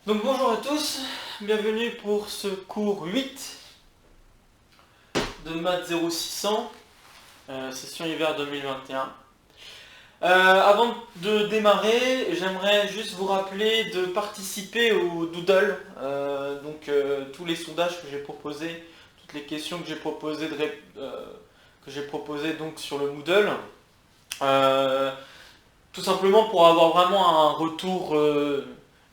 Donc bonjour à tous, bienvenue pour ce cours 8 de maths 0600, session hiver 2021. Avant de démarrer, j'aimerais juste vous rappeler de participer au Doodle, tous les sondages que j'ai proposés, toutes les questions que j'ai proposées donc sur le Moodle. Tout simplement pour avoir vraiment un retour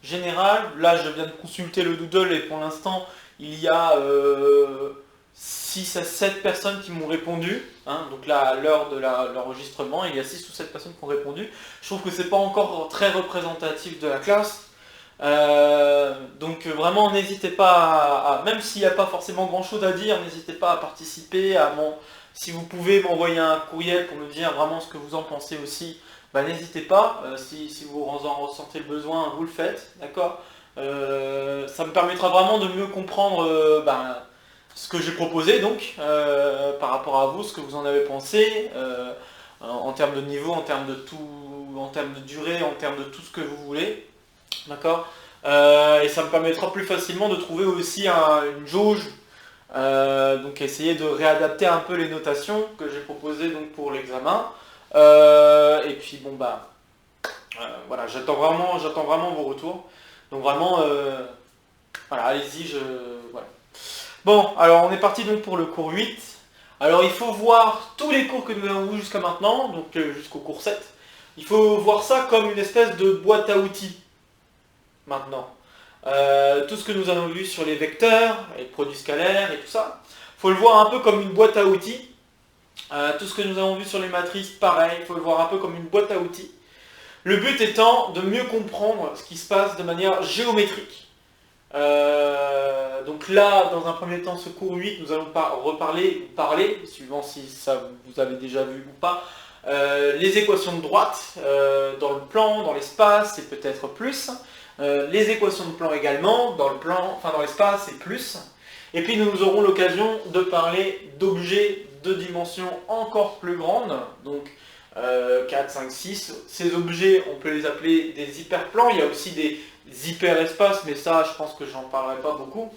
général. Là, je viens de consulter le Doodle et pour l'instant, il y a 6 à 7 personnes qui m'ont répondu. Hein. Donc là, à l'heure de l'enregistrement, il y a 6 ou 7 personnes qui ont répondu. Je trouve que c'est pas encore très représentatif de la classe. Donc vraiment, n'hésitez pas même s'il n'y a pas forcément grand chose à dire, n'hésitez pas à participer, si vous pouvez m'envoyer un courriel pour me dire vraiment ce que vous en pensez aussi, n'hésitez pas, si vous en ressentez le besoin, vous le faites, d'accord. Ça me permettra vraiment de mieux comprendre ce que j'ai proposé, donc, par rapport à vous, ce que vous en avez pensé, en termes de niveau, en termes de tout, en termes de durée, en termes de tout ce que vous voulez, d'accord. Et ça me permettra plus facilement de trouver aussi une jauge, donc essayer de réadapter un peu les notations que j'ai proposées donc, pour l'examen. Et puis bon voilà, j'attends vraiment vos retours. Donc vraiment, voilà, allez-y, voilà. Bon, alors on est parti donc pour le cours 8. Alors il faut voir tous les cours que nous avons vus jusqu'à maintenant, donc jusqu'au cours 7. Il faut voir ça comme une espèce de boîte à outils, maintenant. Tout ce que nous avons vu sur les vecteurs, les produits scalaires et tout ça, il faut le voir un peu comme une boîte à outils. Tout ce que nous avons vu sur les matrices, pareil, il faut le voir un peu comme une boîte à outils. Le but étant de mieux comprendre ce qui se passe de manière géométrique. Donc là, dans un premier temps, ce cours 8, nous allons parler, suivant si ça vous avez déjà vu ou pas, les équations de droite, dans le plan, dans l'espace et peut-être plus. Les équations de plan également, dans l'espace et plus. Et puis nous aurons l'occasion de parler d'objets de dimensions encore plus grandes, donc 4, 5, 6. Ces objets, on peut les appeler des hyperplans. Il y a aussi des hyperespaces, mais ça, je pense que j'en parlerai pas beaucoup.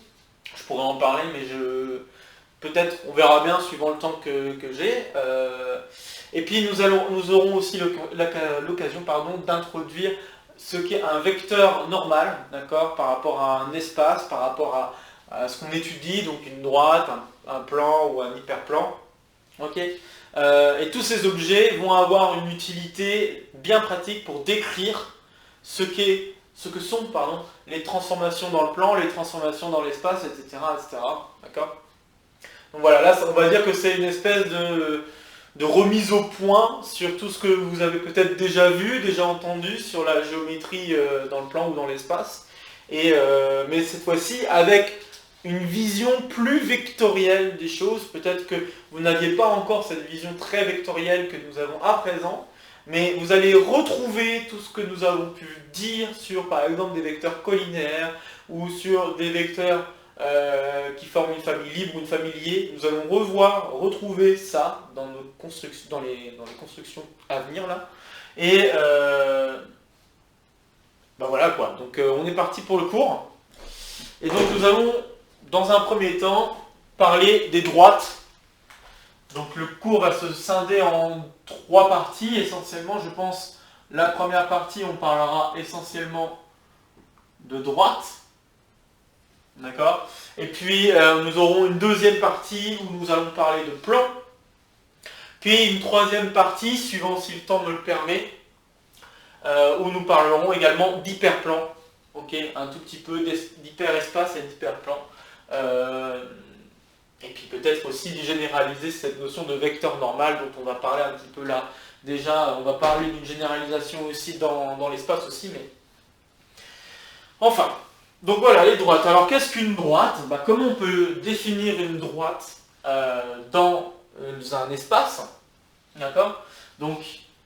Je pourrais en parler, mais peut-être, on verra bien suivant le temps que j'ai. Et puis nous aurons aussi l'occasion d'introduire ce qu'est un vecteur normal, d'accord, par rapport à un espace, par rapport à ce qu'on étudie, donc une droite, un plan ou un hyperplan. Ok. Et tous ces objets vont avoir une utilité bien pratique pour décrire ce que sont les transformations dans le plan, les transformations dans l'espace, etc. etc. D'accord. Donc voilà, là on va dire que c'est une espèce de remise au point sur tout ce que vous avez peut-être déjà vu, déjà entendu sur la géométrie dans le plan ou dans l'espace. Mais cette fois-ci avec une vision plus vectorielle des choses. Peut-être que vous n'aviez pas encore cette vision très vectorielle que nous avons à présent, mais vous allez retrouver tout ce que nous avons pu dire sur, par exemple, des vecteurs colinéaires ou sur des vecteurs qui forment une famille libre ou une famille liée. Nous allons retrouver ça dans nos constructions, dans les constructions à venir là. Et voilà quoi. Donc on est parti pour le cours. Et donc nous allons dans un premier temps parler des droites. Donc le cours va se scinder en 3 parties essentiellement. Je pense la première partie on parlera essentiellement de droite. D'accord. Et puis nous aurons une deuxième partie où nous allons parler de plan. Puis une troisième partie, suivant si le temps me le permet, où nous parlerons également d'hyperplan. Ok, un tout petit peu d'hyperespace et d'hyperplan. Et puis peut-être aussi généraliser cette notion de vecteur normal dont on va parler un petit peu là. Déjà, on va parler d'une généralisation aussi dans l'espace aussi, mais... Enfin, donc voilà, les droites. Alors qu'est-ce qu'une droite ? Comment on peut définir une droite dans un espace ? D'accord ? Donc,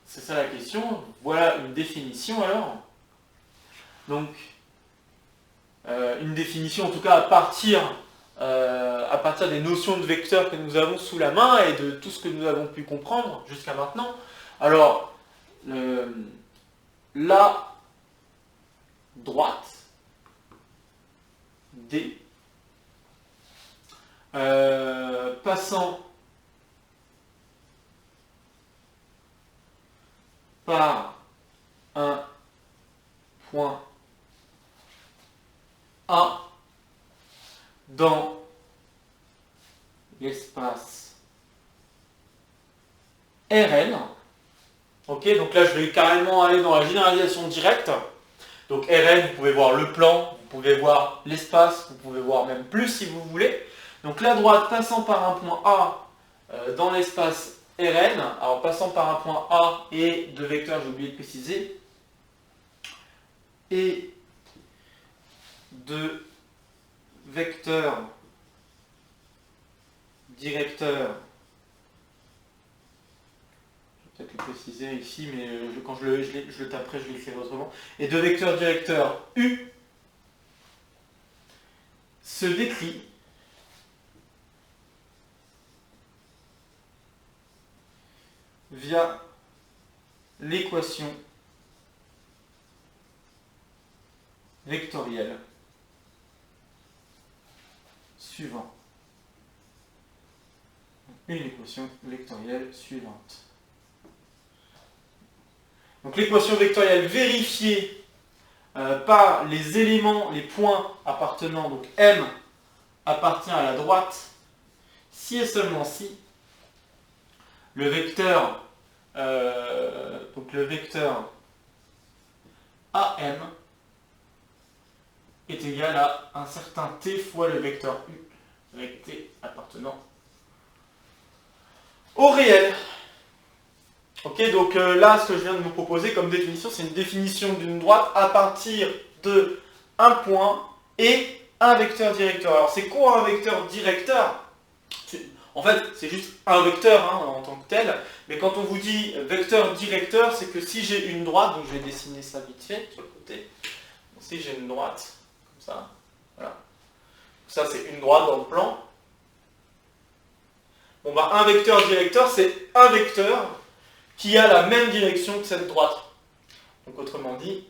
c'est ça la question. Voilà une définition alors. Donc, une définition en tout cas à partir des notions de vecteurs que nous avons sous la main et de tout ce que nous avons pu comprendre jusqu'à maintenant. Alors, la droite D, passant par un point A dans l'espace Rn. Ok, donc là je vais carrément aller dans la généralisation directe. Donc Rn, vous pouvez voir le plan, vous pouvez voir l'espace, vous pouvez voir même plus si vous voulez. Donc la droite passant par un point A dans l'espace Rn, alors passant par un point A et deux vecteurs, j'ai oublié de préciser, et de vecteurs directeurs, je vais peut-être le préciser ici, mais quand je le taperai, je l'écrirai autrement, et de vecteurs directeurs U se décrit via l'équation vectorielle suivante. Une équation vectorielle suivante. Donc l'équation vectorielle vérifiée par les éléments, les points appartenant, donc M appartient à la droite, si et seulement si le vecteur, AM est égal à un certain t fois le vecteur U, avec t appartenant au réel. Ok, donc là, ce que je viens de vous proposer comme définition, c'est une définition d'une droite à partir de un point et un vecteur directeur. Alors, c'est quoi un vecteur directeur? En fait, c'est juste un vecteur en tant que tel, mais quand on vous dit vecteur directeur, c'est que si j'ai une droite, donc je vais dessiner ça vite fait sur le côté, donc, si j'ai une droite, comme ça, voilà, ça c'est une droite dans le plan, bon bah un vecteur directeur, c'est un vecteur qui a la même direction que cette droite. Donc autrement dit,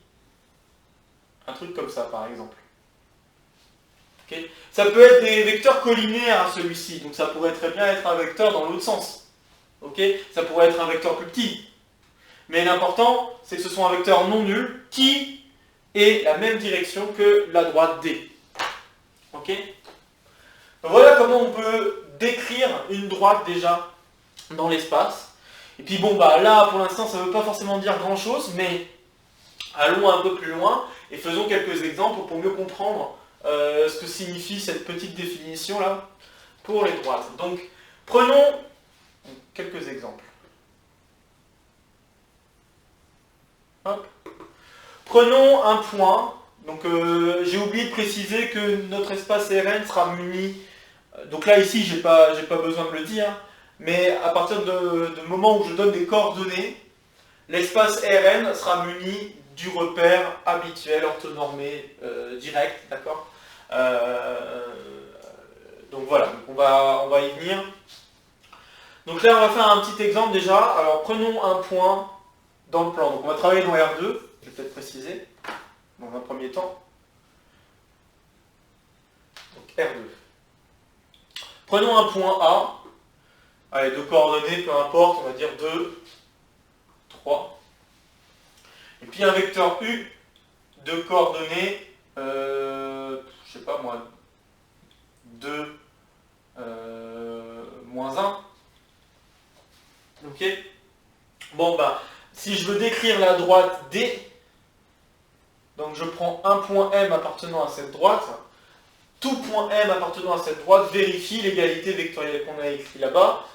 un truc comme ça par exemple. Okay. Ça peut être des vecteurs collinaires à celui-ci, donc ça pourrait très bien être un vecteur dans l'autre sens. Okay. Ça pourrait être un vecteur plus petit. Mais l'important, c'est que ce soit un vecteur non nul qui ait la même direction que la droite D. Okay. Donc voilà comment on peut décrire une droite déjà dans l'espace. Et puis bon, bah là pour l'instant ça ne veut pas forcément dire grand chose, mais allons un peu plus loin et faisons quelques exemples pour mieux comprendre ce que signifie cette petite définition là pour les droites. Donc prenons quelques exemples. Hop. Prenons un point. Donc j'ai oublié de préciser que notre espace Rn sera muni. Donc là ici j'ai pas besoin de le dire, mais à partir du moment où je donne des coordonnées, l'espace Rn sera muni du repère habituel, orthonormé, direct, d'accord. Donc voilà, donc on va y venir. Donc là on va faire un petit exemple déjà. Alors prenons un point dans le plan. Donc on va travailler dans R2, je vais peut-être préciser, dans un premier temps. Donc R2. Prenons un point A. Allez, deux coordonnées, peu importe, on va dire 2, 3. Et puis un vecteur U de coordonnées, je sais pas moi, 2, moins 1. Ok. Bon, bah, si je veux décrire la droite D, donc je prends un point M appartenant à cette droite, tout point M appartenant à cette droite vérifie l'égalité vectorielle qu'on a écrit là-bas.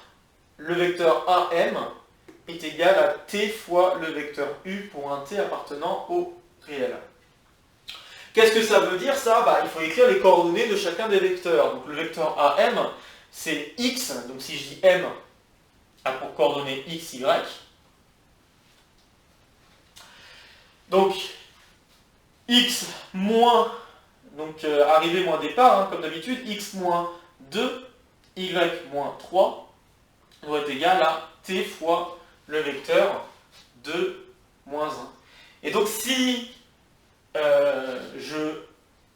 Le vecteur AM est égal à T fois le vecteur U pour un T appartenant au réel. Qu'est-ce que ça veut dire ça? Bah, il faut écrire les coordonnées de chacun des vecteurs. Donc le vecteur AM, c'est X, donc si je dis M a pour coordonnées X, Y. Donc X moins, donc arrivée moins départ, comme d'habitude, X moins 2, Y moins 3 doit être égal à T fois le vecteur 2, moins 1. Et donc si je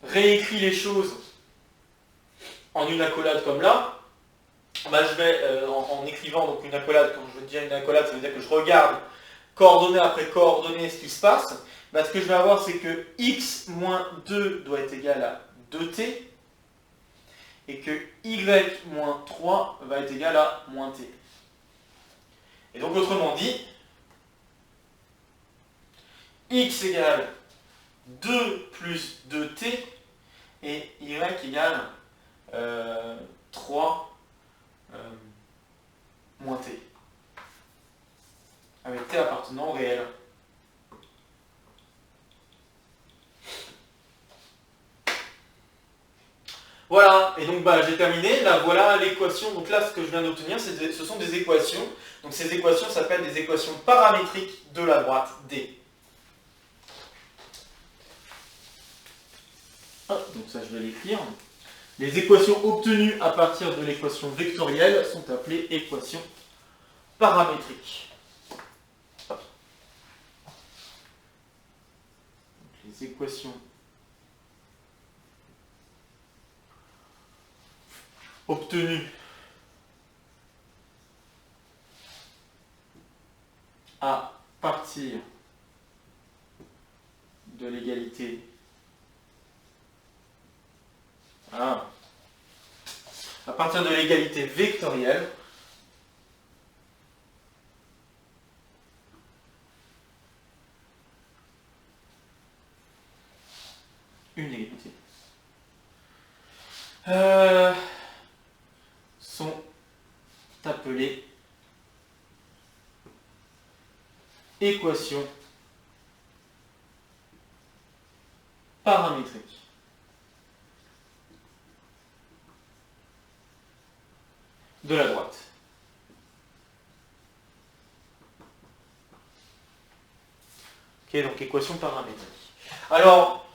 réécris les choses en une accolade comme là, bah, je vais, en écrivant donc une accolade, quand je veux dire une accolade, ça veut dire que je regarde coordonnée après coordonnée ce qui se passe. Bah, ce que je vais avoir, c'est que x moins 2 doit être égal à 2t, et que y moins 3 va être égal à moins t. Et donc autrement dit, x égale 2 plus 2t et y égale 3 moins t, avec t appartenant au réel. Voilà, et donc bah, j'ai terminé. Là, voilà l'équation. Donc là, ce que je viens d'obtenir, ce sont des équations. Donc ces équations s'appellent des équations paramétriques de la droite D. Donc ça, je vais l'écrire. Les équations obtenues à partir de l'équation vectorielle sont appelées équations paramétriques. Donc, les équations obtenues à partir de l'égalité à partir de l'égalité vectorielle une égalité sont appelées équations paramétriques. De la droite. Ok, donc équation paramétrique. Alors,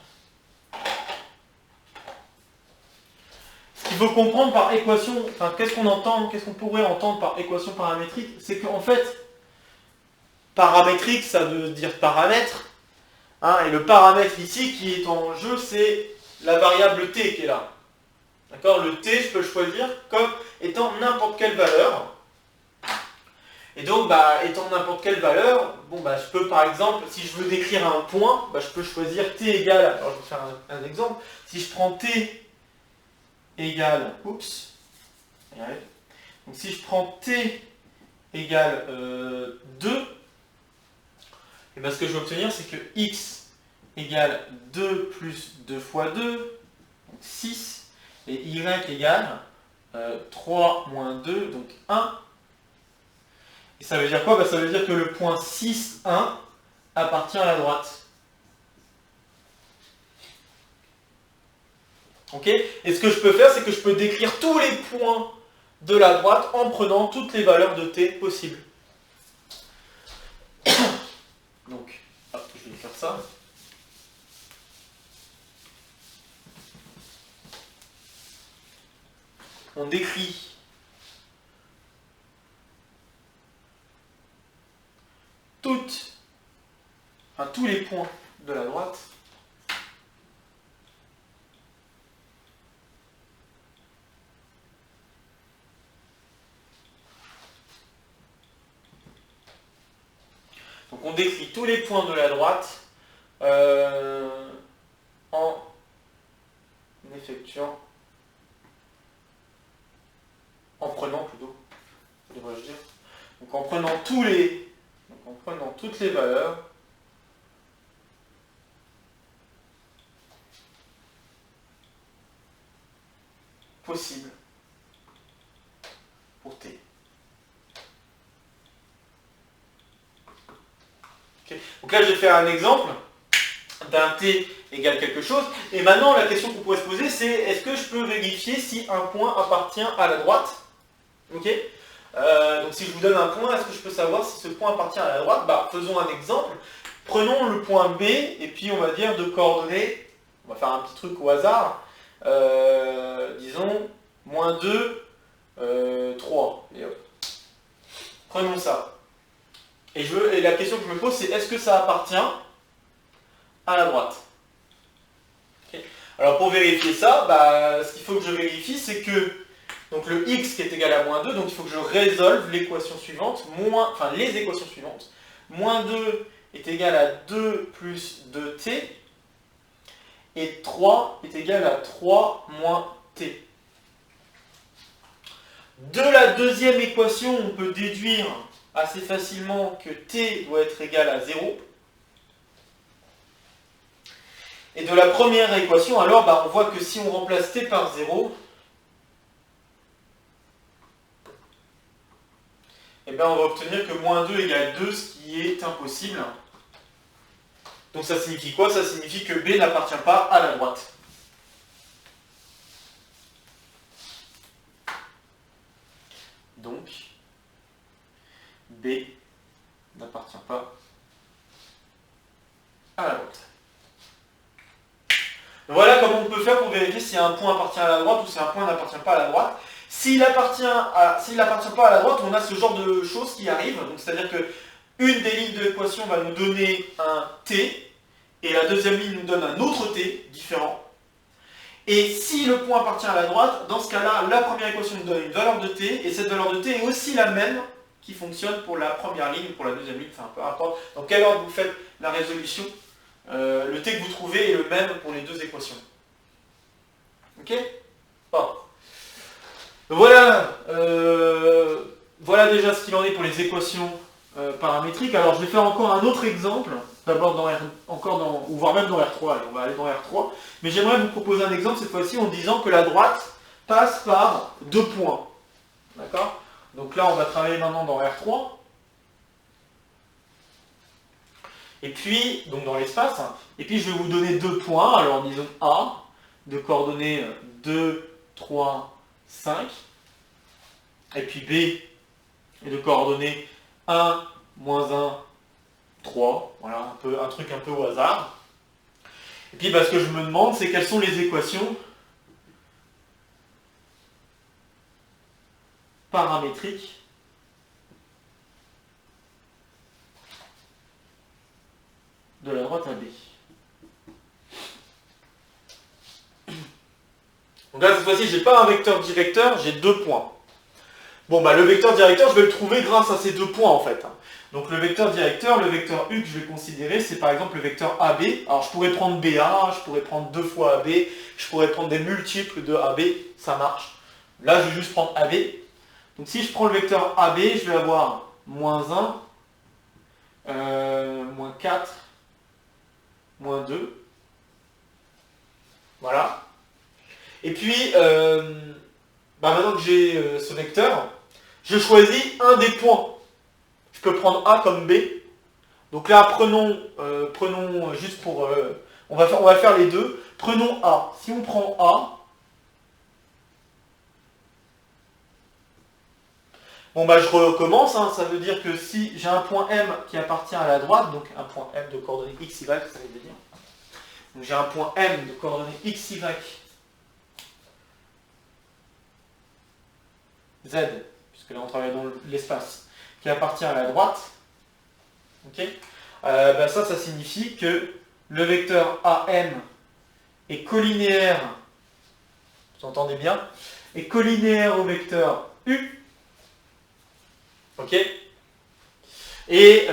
ce qu'il faut comprendre par équation, enfin, qu'est-ce qu'on entend, qu'est-ce qu'on pourrait entendre par équation paramétrique, c'est qu'en fait, paramétrique, ça veut dire paramètre, hein, et le paramètre ici qui est en jeu, c'est la variable t qui est là. D'accord? Le t, je peux le choisir comme étant n'importe quelle valeur. Et donc, bah, étant n'importe quelle valeur, bon, bah, je peux par exemple, si je veux décrire un point, bah, je peux choisir t égale, alors je vais faire un exemple, si je prends t égale, donc si je prends t égale 2, et ben, ce que je vais obtenir, c'est que x égale 2 plus 2 fois 2, donc 6, et y égale 3 moins 2, donc 1. Et ça veut dire quoi? Ça veut dire que le point 6, 1 appartient à la droite. Ok? Et ce que je peux faire, c'est que je peux décrire tous les points de la droite en prenant toutes les valeurs de t possibles. Donc, hop, je vais faire ça. On décrit tous les points de la droite donc on décrit tous les points de la droite en effectuant, en prenant plutôt, devrais-je dire, donc en prenant toutes les valeurs possibles pour t. Okay. Donc là, je vais faire un exemple d'un t égale quelque chose. Et maintenant, la question qu'on pourrait se poser, c'est est-ce que je peux vérifier si un point appartient à la droite? Ok. Donc si je vous donne un point, est-ce que je peux savoir si ce point appartient à la droite? Bah, faisons un exemple. Prenons le point B, et puis on va dire de coordonnées, on va faire un petit truc au hasard, disons, moins 2, 3. Et hop. Prenons ça. Et la question que je me pose, c'est est-ce que ça appartient à la droite? Okay. Alors pour vérifier ça, ce qu'il faut que je vérifie, c'est que donc le x qui est égal à moins 2, donc il faut que je résolve l'équation suivante, les équations suivantes. Moins 2 est égal à 2 plus 2t, et 3 est égal à 3 moins t. De la deuxième équation, on peut déduire assez facilement que t doit être égal à 0. Et de la première équation, alors, on voit que si on remplace t par 0, on va obtenir que moins 2 égale 2, ce qui est impossible. Donc ça signifie quoi? Ça signifie que B n'appartient pas à la droite. Donc, B n'appartient pas à la droite. Voilà comment on peut faire pour vérifier si un point appartient à la droite ou si un point n'appartient pas à la droite. S'il n'appartient pas à la droite, on a ce genre de choses qui arrivent. C'est-à-dire que une des lignes de l'équation va nous donner un t, et la deuxième ligne nous donne un autre t différent. Et si le point appartient à la droite, dans ce cas-là, la première équation nous donne une valeur de t, et cette valeur de t est aussi la même qui fonctionne pour la première ligne ou pour la deuxième ligne, enfin peu importe. Dans quel ordre vous faites la résolution, le t que vous trouvez est le même pour les deux équations. Ok? Bon. Voilà, voilà déjà ce qu'il en est pour les équations paramétriques. Alors je vais faire encore un autre exemple, d'abord ou voire même dans R3, allez, on va aller dans R3, mais j'aimerais vous proposer un exemple cette fois-ci en disant que la droite passe par deux points. D'accord? Donc là on va travailler maintenant dans R3, et puis, donc dans l'espace, et puis je vais vous donner deux points, alors disons A, de coordonnées 2, 3, 5, et puis B est de coordonnées 1, moins 1, 3, voilà, un truc un peu au hasard. Et puis ce que je me demande, c'est quelles sont les équations paramétriques de la droite à B. Donc là, cette fois-ci, je n'ai pas un vecteur directeur, j'ai deux points. Bon, le vecteur directeur, je vais le trouver grâce à ces deux points, en fait. Donc le vecteur directeur, le vecteur U que je vais considérer, c'est par exemple le vecteur AB. Alors je pourrais prendre BA, je pourrais prendre 2 fois AB, je pourrais prendre des multiples de AB, ça marche. Là, je vais juste prendre AB. Donc si je prends le vecteur AB, je vais avoir moins 1, moins 4, moins 2. Voilà. Et puis, maintenant que j'ai ce vecteur, je choisis un des points. Je peux prendre A comme B. Donc là, prenons juste pour... on va faire les deux. Prenons A. Si on prend A, je recommence. Ça veut dire que si j'ai un point M qui appartient à la droite, donc un point M de coordonnées x, y, ça veut dire. Donc j'ai un point M de coordonnées x, y, z, puisque là on travaille dans l'espace, qui appartient à la droite, ok, ça signifie que le vecteur AM est collinéaire, vous entendez bien, est collinéaire au vecteur U, ok, et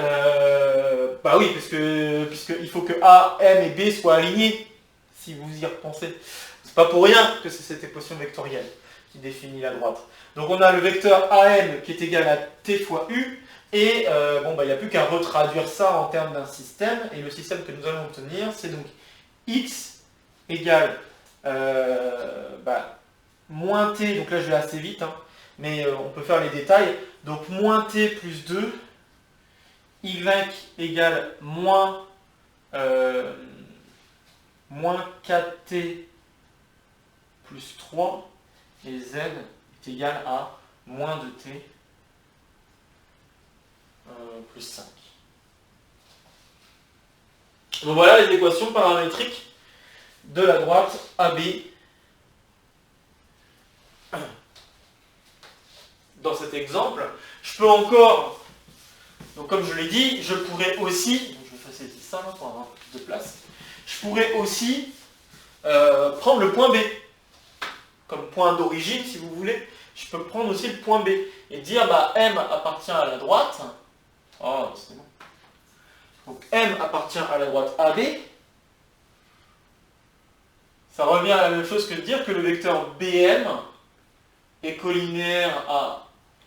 oui, puisqu'il faut que A, M et B soient alignés, si vous y repensez. C'est pas pour rien que c'est cette équation vectorielle qui définit la droite. Donc on a le vecteur AM qui est égal à T fois U, et il n'y a plus qu'à retraduire ça en termes d'un système, et le système que nous allons obtenir, c'est donc X égale moins T, donc là je vais assez vite, mais on peut faire les détails, donc moins T plus 2, Y égale moins 4T plus 3, et Z est égal à moins 2T plus 5. Donc voilà les équations paramétriques de la droite AB dans cet exemple. Je peux encore, donc comme je l'ai dit, je pourrais aussi, donc je vais faciliter ça pour avoir plus de place, je pourrais aussi prendre le point B comme point d'origine, si vous voulez. Je peux prendre aussi le point B et dire bah, M appartient à la droite. Oh, c'est bon. Donc M appartient à la droite AB. Ça revient à la même chose que de dire que le vecteur BM est collinéaire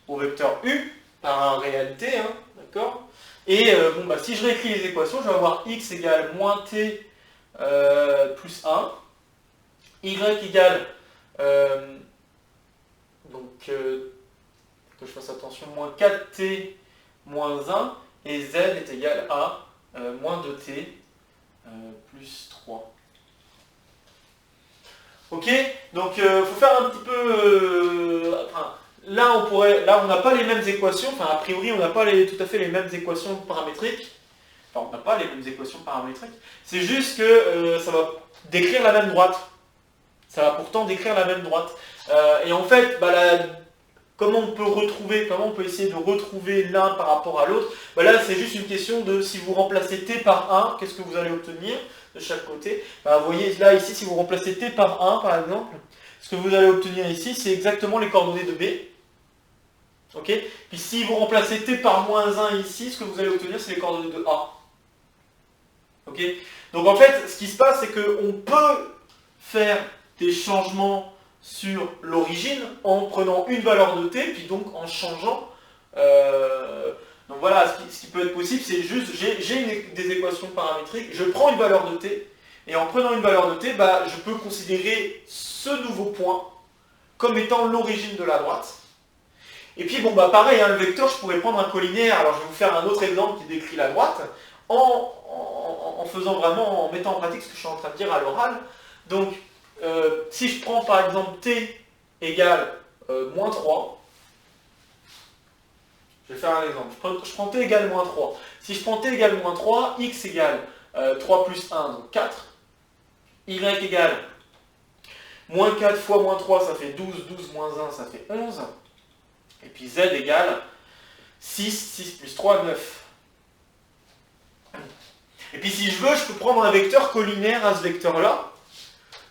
au vecteur U par réalité, hein, d'accord. Et bon, bah, si je réécris les équations, je vais avoir x égale moins t plus 1, y égale, que je fasse attention, moins 4t moins 1, et z est égal à moins 2t plus 3. Ok, donc faut faire un petit peu... là, on n'a pas les mêmes équations, a priori, on n'a pas tout à fait les mêmes équations paramétriques. Enfin, on n'a pas les mêmes équations paramétriques. C'est juste que ça va décrire la même droite. Ça va pourtant décrire la même droite. Et en fait, bah, comment on peut essayer de retrouver l'un par rapport à l'autre, bah, là, c'est juste une question de si vous remplacez t par 1, qu'est-ce que vous allez obtenir de chaque côté. Bah, vous voyez, là, ici, si vous remplacez t par 1, par exemple, ce que vous allez obtenir ici, c'est exactement les coordonnées de B. Ok. Puis si vous remplacez t par moins 1 ici, ce que vous allez obtenir, c'est les coordonnées de A. Ok. Donc en fait, ce qui se passe, c'est qu'on peut faire des changements sur l'origine en prenant une valeur de t, puis donc en changeant. Donc voilà, ce qui peut être possible, c'est juste, j'ai des équations paramétriques, je prends une valeur de t, et en prenant une valeur de t, bah, je peux considérer ce nouveau point comme étant l'origine de la droite. Et puis bon, bah pareil, hein, le vecteur, je pourrais prendre un collinéaire. Alors je vais vous faire un autre exemple qui décrit la droite, en faisant vraiment, en mettant en pratique ce que je suis en train de dire à l'oral. Donc, si je prends par exemple t égale moins 3, je vais faire un exemple. Je prends t égale moins 3. Si je prends t égale moins 3, x égale 3 plus 1, donc 4. Y égale moins 4 fois moins 3, ça fait 12. 12 moins 1, ça fait 11. Et puis z égale 6. 6 plus 3, 9. Et puis si je veux, je peux prendre un vecteur collinaire à ce vecteur-là.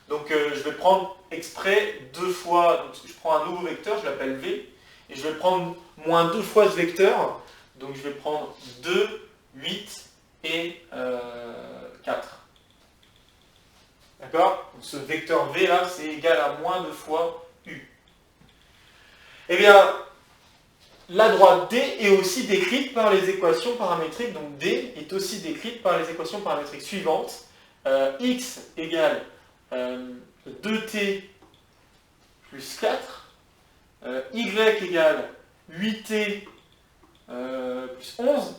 Donc je vais prendre exprès 2 fois, donc je prends un nouveau vecteur, je l'appelle v, et je vais prendre moins 2 fois ce vecteur. Donc je vais prendre 2, 8 et 4. D'accord? Donc ce vecteur v là, c'est égal à moins 2 fois u. Eh bien, la droite D est aussi décrite par les équations paramétriques. Donc D est aussi décrite par les équations paramétriques suivantes. X égale 2t plus 4. Y égale 8t plus 11.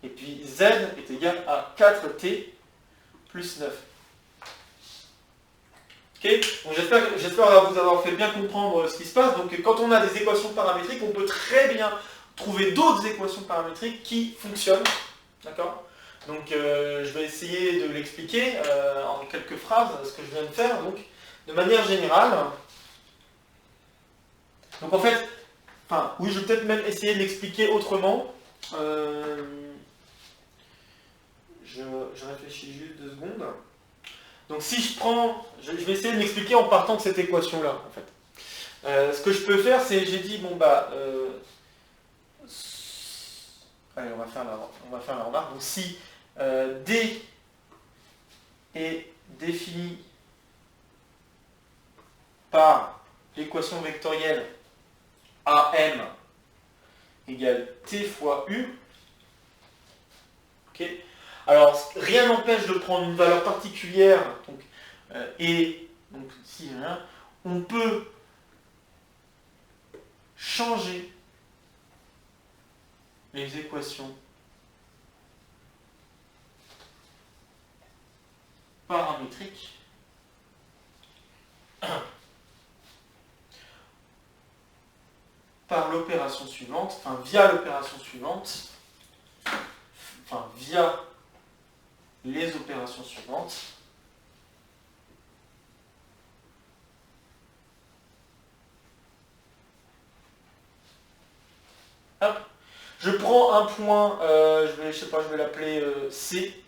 Et puis Z est égal à 4t plus 9. Okay. Donc j'espère vous avoir fait bien comprendre ce qui se passe. Donc quand on a des équations paramétriques, on peut très bien trouver d'autres équations paramétriques qui fonctionnent. D'accord. Donc je vais essayer de l'expliquer en quelques phrases, ce que je viens de faire. Donc de manière générale. Donc en fait, oui, je vais peut-être même essayer de l'expliquer autrement. Je réfléchis juste 2 secondes. Donc si je prends, je vais essayer de l'expliquer en partant de cette équation-là, en fait. Ce que je peux faire, c'est, j'ai dit, bon bah, allez, on va faire la remarque. Donc si D est défini par l'équation vectorielle AM égale T fois U, ok. Alors, rien n'empêche de prendre une valeur particulière, donc, donc si on peut changer les équations paramétriques par l'opération suivante, via l'opération suivante, via les opérations suivantes. Hop. Je prends un point, je vais l'appeler C.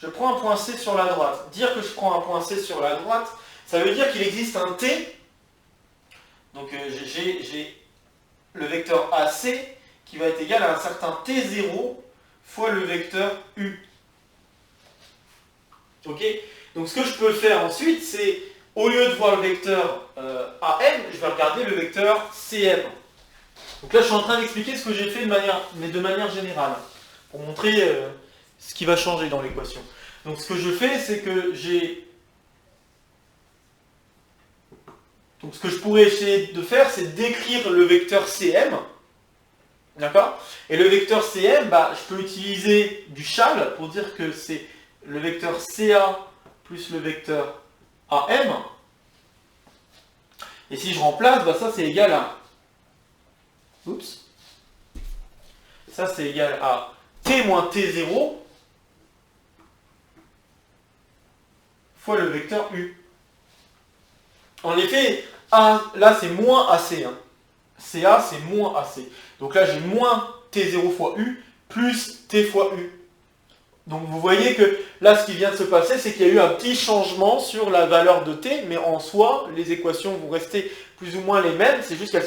je prends un point C sur la droite. Dire que je prends un point C sur la droite, ça veut dire qu'il existe un T. Donc j'ai le vecteur AC qui va être égal à un certain T0 fois le vecteur U. Ok? Donc ce que je peux faire ensuite, c'est, au lieu de voir le vecteur AM, je vais regarder le vecteur CM. Donc là, je suis en train d'expliquer ce que j'ai fait mais de manière générale, pour montrer ce qui va changer dans l'équation. Donc ce que je fais, c'est que j'ai... Donc ce que je pourrais essayer de faire, c'est d'écrire le vecteur CM. D'accord? Et le vecteur CM, je peux utiliser du châle pour dire que c'est le vecteur CA plus le vecteur AM. Et si je remplace, ça c'est égal à... Oups. Ça c'est égal à T moins T0 fois le vecteur U. En effet, là c'est moins AC. Hein. CA c'est moins AC. Donc là j'ai moins T0 fois U plus T fois U. Donc vous voyez que là ce qui vient de se passer, c'est qu'il y a eu un petit changement sur la valeur de T, mais en soi, les équations vont rester plus ou moins les mêmes, c'est juste qu'elles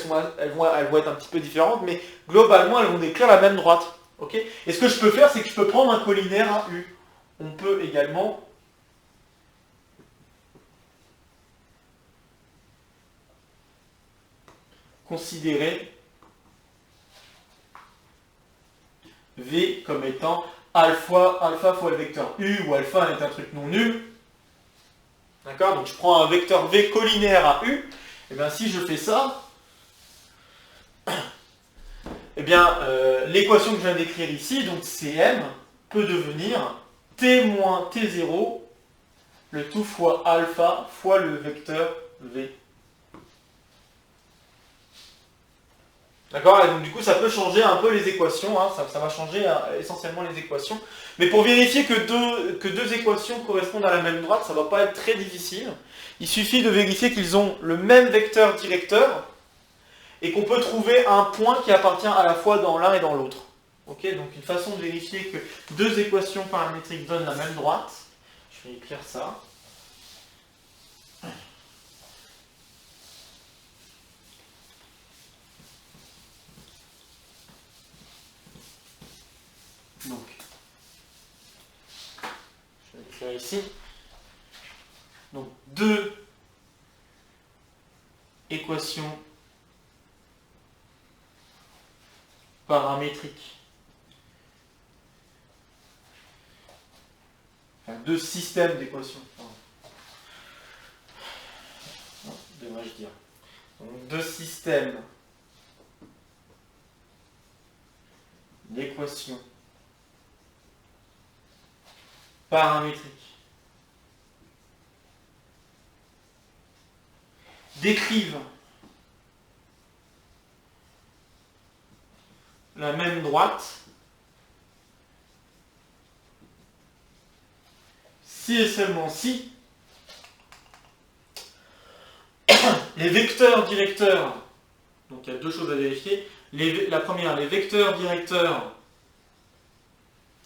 vont être un petit peu différentes, mais globalement elles vont décrire la même droite. Okay, et ce que je peux faire, c'est que je peux prendre un collinaire à U. On peut également considérer V comme étant alpha fois le vecteur U, où alpha est un truc non nul. D'accord? Donc je prends un vecteur V collinaire à U. Et bien si je fais ça, et bien l'équation que je viens d'écrire ici, donc Cm, peut devenir T moins T0, le tout fois alpha fois le vecteur V. D'accord? Et donc du coup ça peut changer un peu les équations, hein, ça va changer essentiellement les équations. Mais pour vérifier que deux équations correspondent à la même droite, ça ne va pas être très difficile. Il suffit de vérifier qu'ils ont le même vecteur directeur et qu'on peut trouver un point qui appartient à la fois dans l'un et dans l'autre. Okay, donc une façon de vérifier que deux équations paramétriques donnent la même droite, je vais écrire ça. Donc, je vais écrire ici. Donc, deux équations paramétriques. Enfin, deux systèmes d'équations. Devrais-je dire. Donc, deux systèmes d'équations paramétriques décrivent la même droite si et seulement si les vecteurs directeurs, donc il y a deux choses à vérifier, la première, les vecteurs directeurs,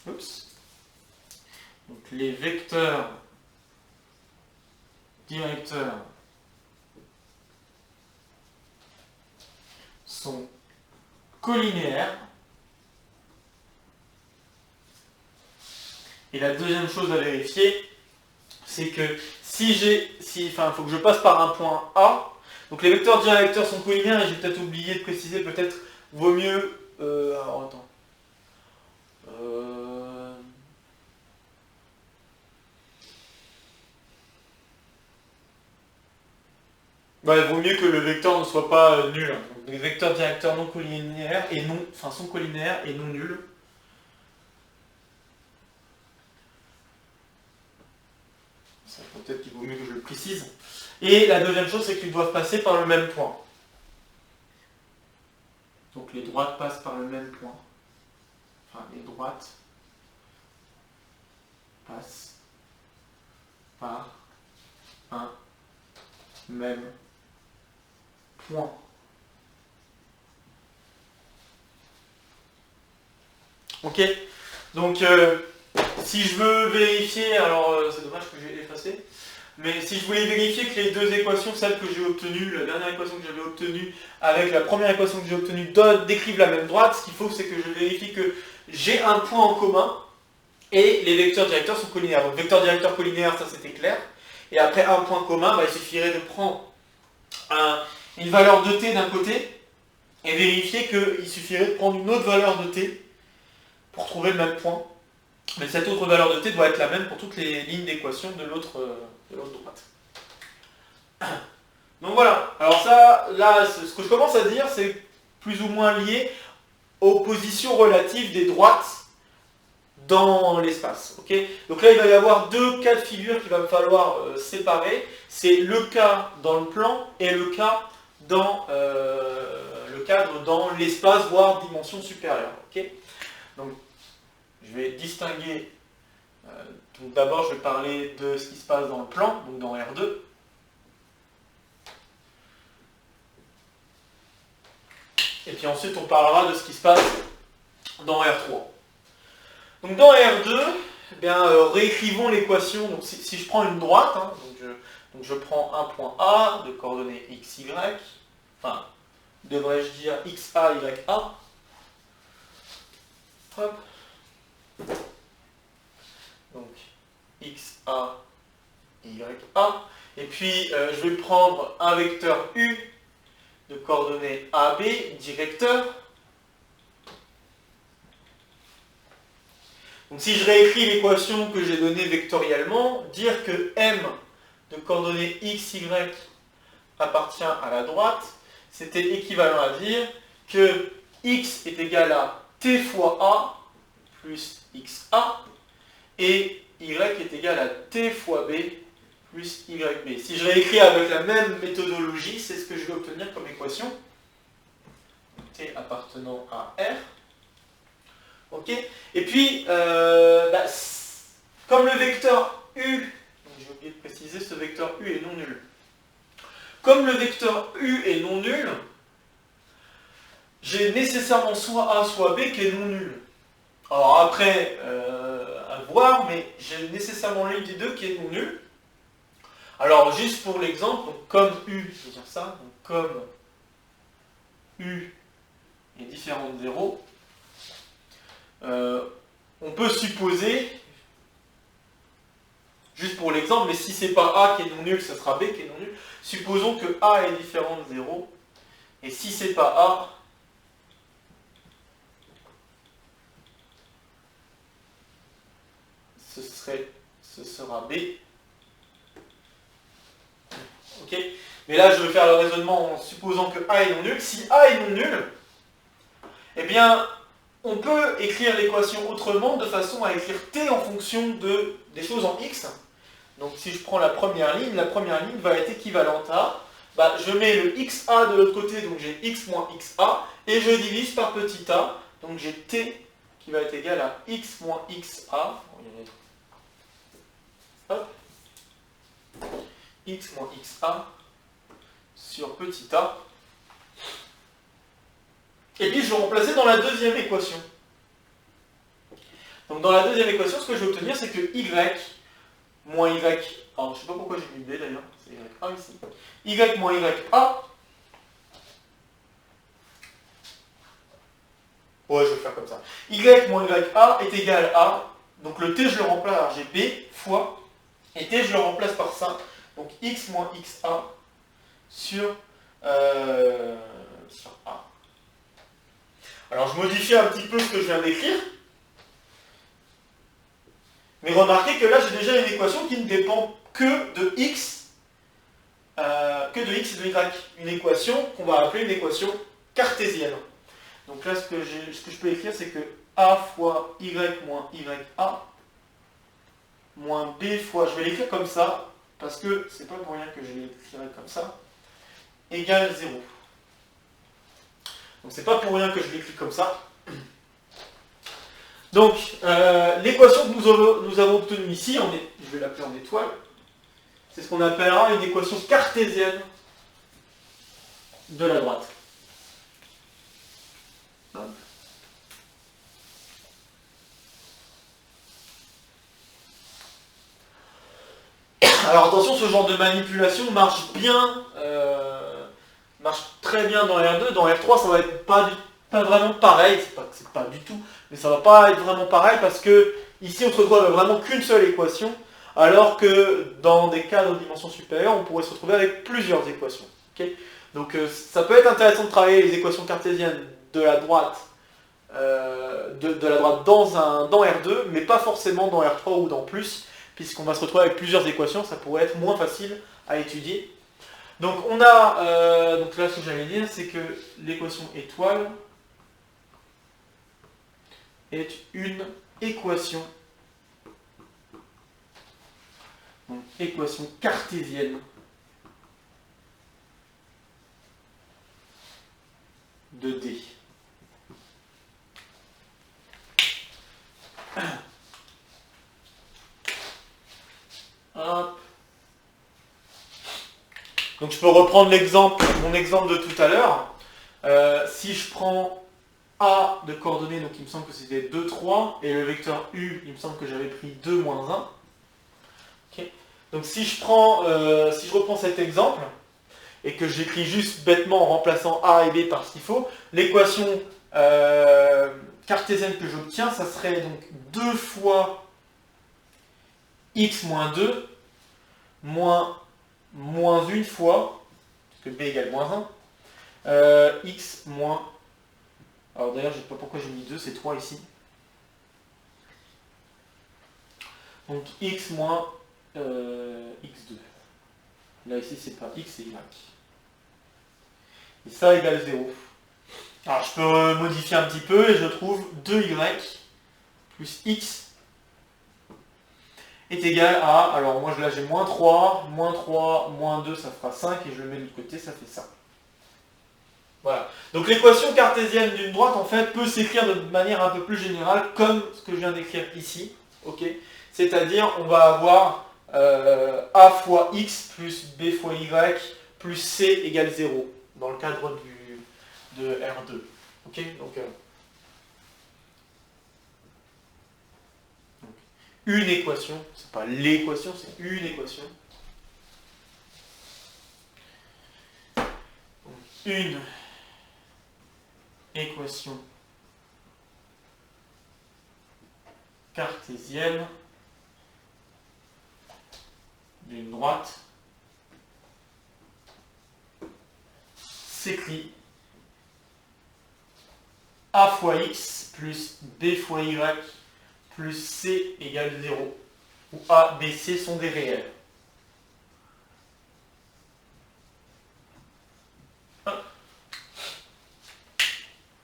donc les vecteurs directeurs sont collinéaires. Et la deuxième chose à vérifier, c'est que il faut que je passe par un point A. Donc les vecteurs directeurs sont collinéaires et j'ai peut-être oublié de préciser, peut-être vaut mieux... alors attends. Vaut mieux que le vecteur ne soit pas nul. Donc, les vecteurs directeurs non collinéaires et sont collinéaires et non nuls. Peut-être qu'il vaut mieux que je le précise. Et la deuxième chose, c'est qu'ils doivent passer par le même point. Donc les droites passent par le même point. Enfin, les droites passent par un même point. Ok? Donc, si je veux vérifier, alors c'est dommage que j'ai effacé, mais si je voulais vérifier que les deux équations, celle que j'ai obtenue, la dernière équation que j'avais obtenue avec la première équation que j'ai obtenue, décrivent la même droite, ce qu'il faut c'est que je vérifie que j'ai un point en commun et les vecteurs directeurs sont collinaires. Donc vecteur directeur collinéaire, ça c'était clair. Et après un point commun, il suffirait de prendre une valeur de t d'un côté et vérifier qu'il suffirait de prendre une autre valeur de t pour trouver le même point. Mais cette autre valeur de t doit être la même pour toutes les lignes d'équation de l'autre droite. Donc voilà, alors ça, là, ce que je commence à dire, c'est plus ou moins lié aux positions relatives des droites dans l'espace. Okay, donc là, il va y avoir deux cas de figure qu'il va me falloir séparer. C'est le cas dans le plan et le cas dans le cadre dans l'espace, voire dimension supérieure. Okay, donc, je vais distinguer. Donc d'abord, je vais parler de ce qui se passe dans le plan, donc dans R2. Et puis ensuite, on parlera de ce qui se passe dans R3. Donc dans R2, eh bien, réécrivons l'équation. Donc si je prends une droite, hein, donc je prends un point A de coordonnées x, y, enfin, devrais-je dire x, a, y, a. Hop. Donc x, a, y, a. Et puis je vais prendre un vecteur u de coordonnées a, b, directeur. Donc si je réécris l'équation que j'ai donnée vectoriellement, dire que m de coordonnées x, y appartient à la droite, c'était équivalent à dire que x est égal à t fois a plus xa et y est égal à t fois b plus yb. Si je réécris avec la même méthodologie, c'est ce que je vais obtenir comme équation. T appartenant à R. Ok. Et puis, comme le vecteur U, j'ai oublié de préciser, ce vecteur U est non nul. Comme le vecteur U est non nul, j'ai nécessairement soit A soit B qui est non nul. Alors après, à voir, mais j'ai nécessairement l'une des deux qui est non nul. Alors juste pour l'exemple, comme U, je veux dire ça, donc comme U est différent de 0, on peut supposer, juste pour l'exemple, mais si c'est pas A qui est non nul, ça sera B qui est non nul, supposons que A est différent de 0, et si c'est pas A, ce sera B. Ok. Mais là, je vais faire le raisonnement en supposant que A est non nul. Si A est non nul, eh bien, on peut écrire l'équation autrement de façon à écrire t en fonction des choses en x. Donc si je prends la première ligne va être équivalente à, je mets le xa de l'autre côté, donc j'ai x moins xa, et je divise par petit a, donc j'ai t qui va être égal à x moins xa. Hop. X moins xa sur petit a. Et puis je vais remplacer dans la deuxième équation. Donc dans la deuxième équation, ce que je vais obtenir, c'est que y moins y, alors je ne sais pas pourquoi j'ai mis b d'ailleurs, c'est ya ici, y moins ya, ouais je vais faire comme ça, y moins ya est égal à, donc le t je le remplace, alors j'ai b fois, et t je le remplace par ça, donc x moins xa sur a. Alors je modifie un petit peu ce que je viens d'écrire, mais remarquez que là j'ai déjà une équation qui ne dépend que de x et de y. Une équation qu'on va appeler une équation cartésienne. Donc là ce que je peux écrire c'est que a fois y moins ya moins b fois, je vais l'écrire comme ça, parce que c'est pas pour rien que je l'écrirai comme ça, égale 0. Donc c'est pas pour rien que je l'écris comme ça. Donc l'équation que nous avons obtenue ici, je vais l'appeler en étoile, c'est ce qu'on appellera une équation cartésienne de la droite. Alors attention, ce genre de manipulation marche bien, marche très bien dans R2. Dans R3, ça va être pas vraiment pareil. C'est pas du tout, mais ça va pas être vraiment pareil parce que ici, on se retrouve avec vraiment qu'une seule équation, alors que dans des cas de dimension supérieure, on pourrait se retrouver avec plusieurs équations. Okay, donc ça peut être intéressant de travailler les équations cartésiennes de la droite, de la droite dans R2, mais pas forcément dans R3 ou dans plus, puisqu'on va se retrouver avec plusieurs équations, ça pourrait être moins facile à étudier. Donc on a, donc là ce que j'allais dire, c'est que l'équation étoile est une équation, donc équation cartésienne de D. Hop. Donc je peux reprendre mon exemple de tout à l'heure. Si je prends A de coordonnées, donc il me semble que c'était 2, 3, et le vecteur U, il me semble que j'avais pris 2, moins 1. Okay. Donc si je reprends cet exemple, et que j'écris juste bêtement en remplaçant A et B par ce qu'il faut, l'équation cartésienne que j'obtiens, ça serait donc 2 fois x moins 2 moins 1 fois, parce que b égale moins 1, x moins... Alors d'ailleurs, je ne sais pas pourquoi j'ai mis 2, c'est 3 ici. Donc x moins x2. Là ici, c'est pas x, c'est y. Et ça égale 0. Alors je peux modifier un petit peu et je trouve 2y plus x est égal à, alors moi là j'ai moins 3, moins 2 ça fera 5 et je le mets de l'autre côté, ça fait ça. Voilà. Donc l'équation cartésienne d'une droite en fait peut s'écrire de manière un peu plus générale comme ce que je viens d'écrire ici. Okay, c'est-à-dire on va avoir a fois x plus b fois y plus c égale 0 dans le cadre de R2. Okay, donc, une équation, c'est pas l'équation, c'est une équation. Donc, une équation cartésienne d'une droite s'écrit a fois x plus b fois y plus c égale 0, où a, b, c sont des réels.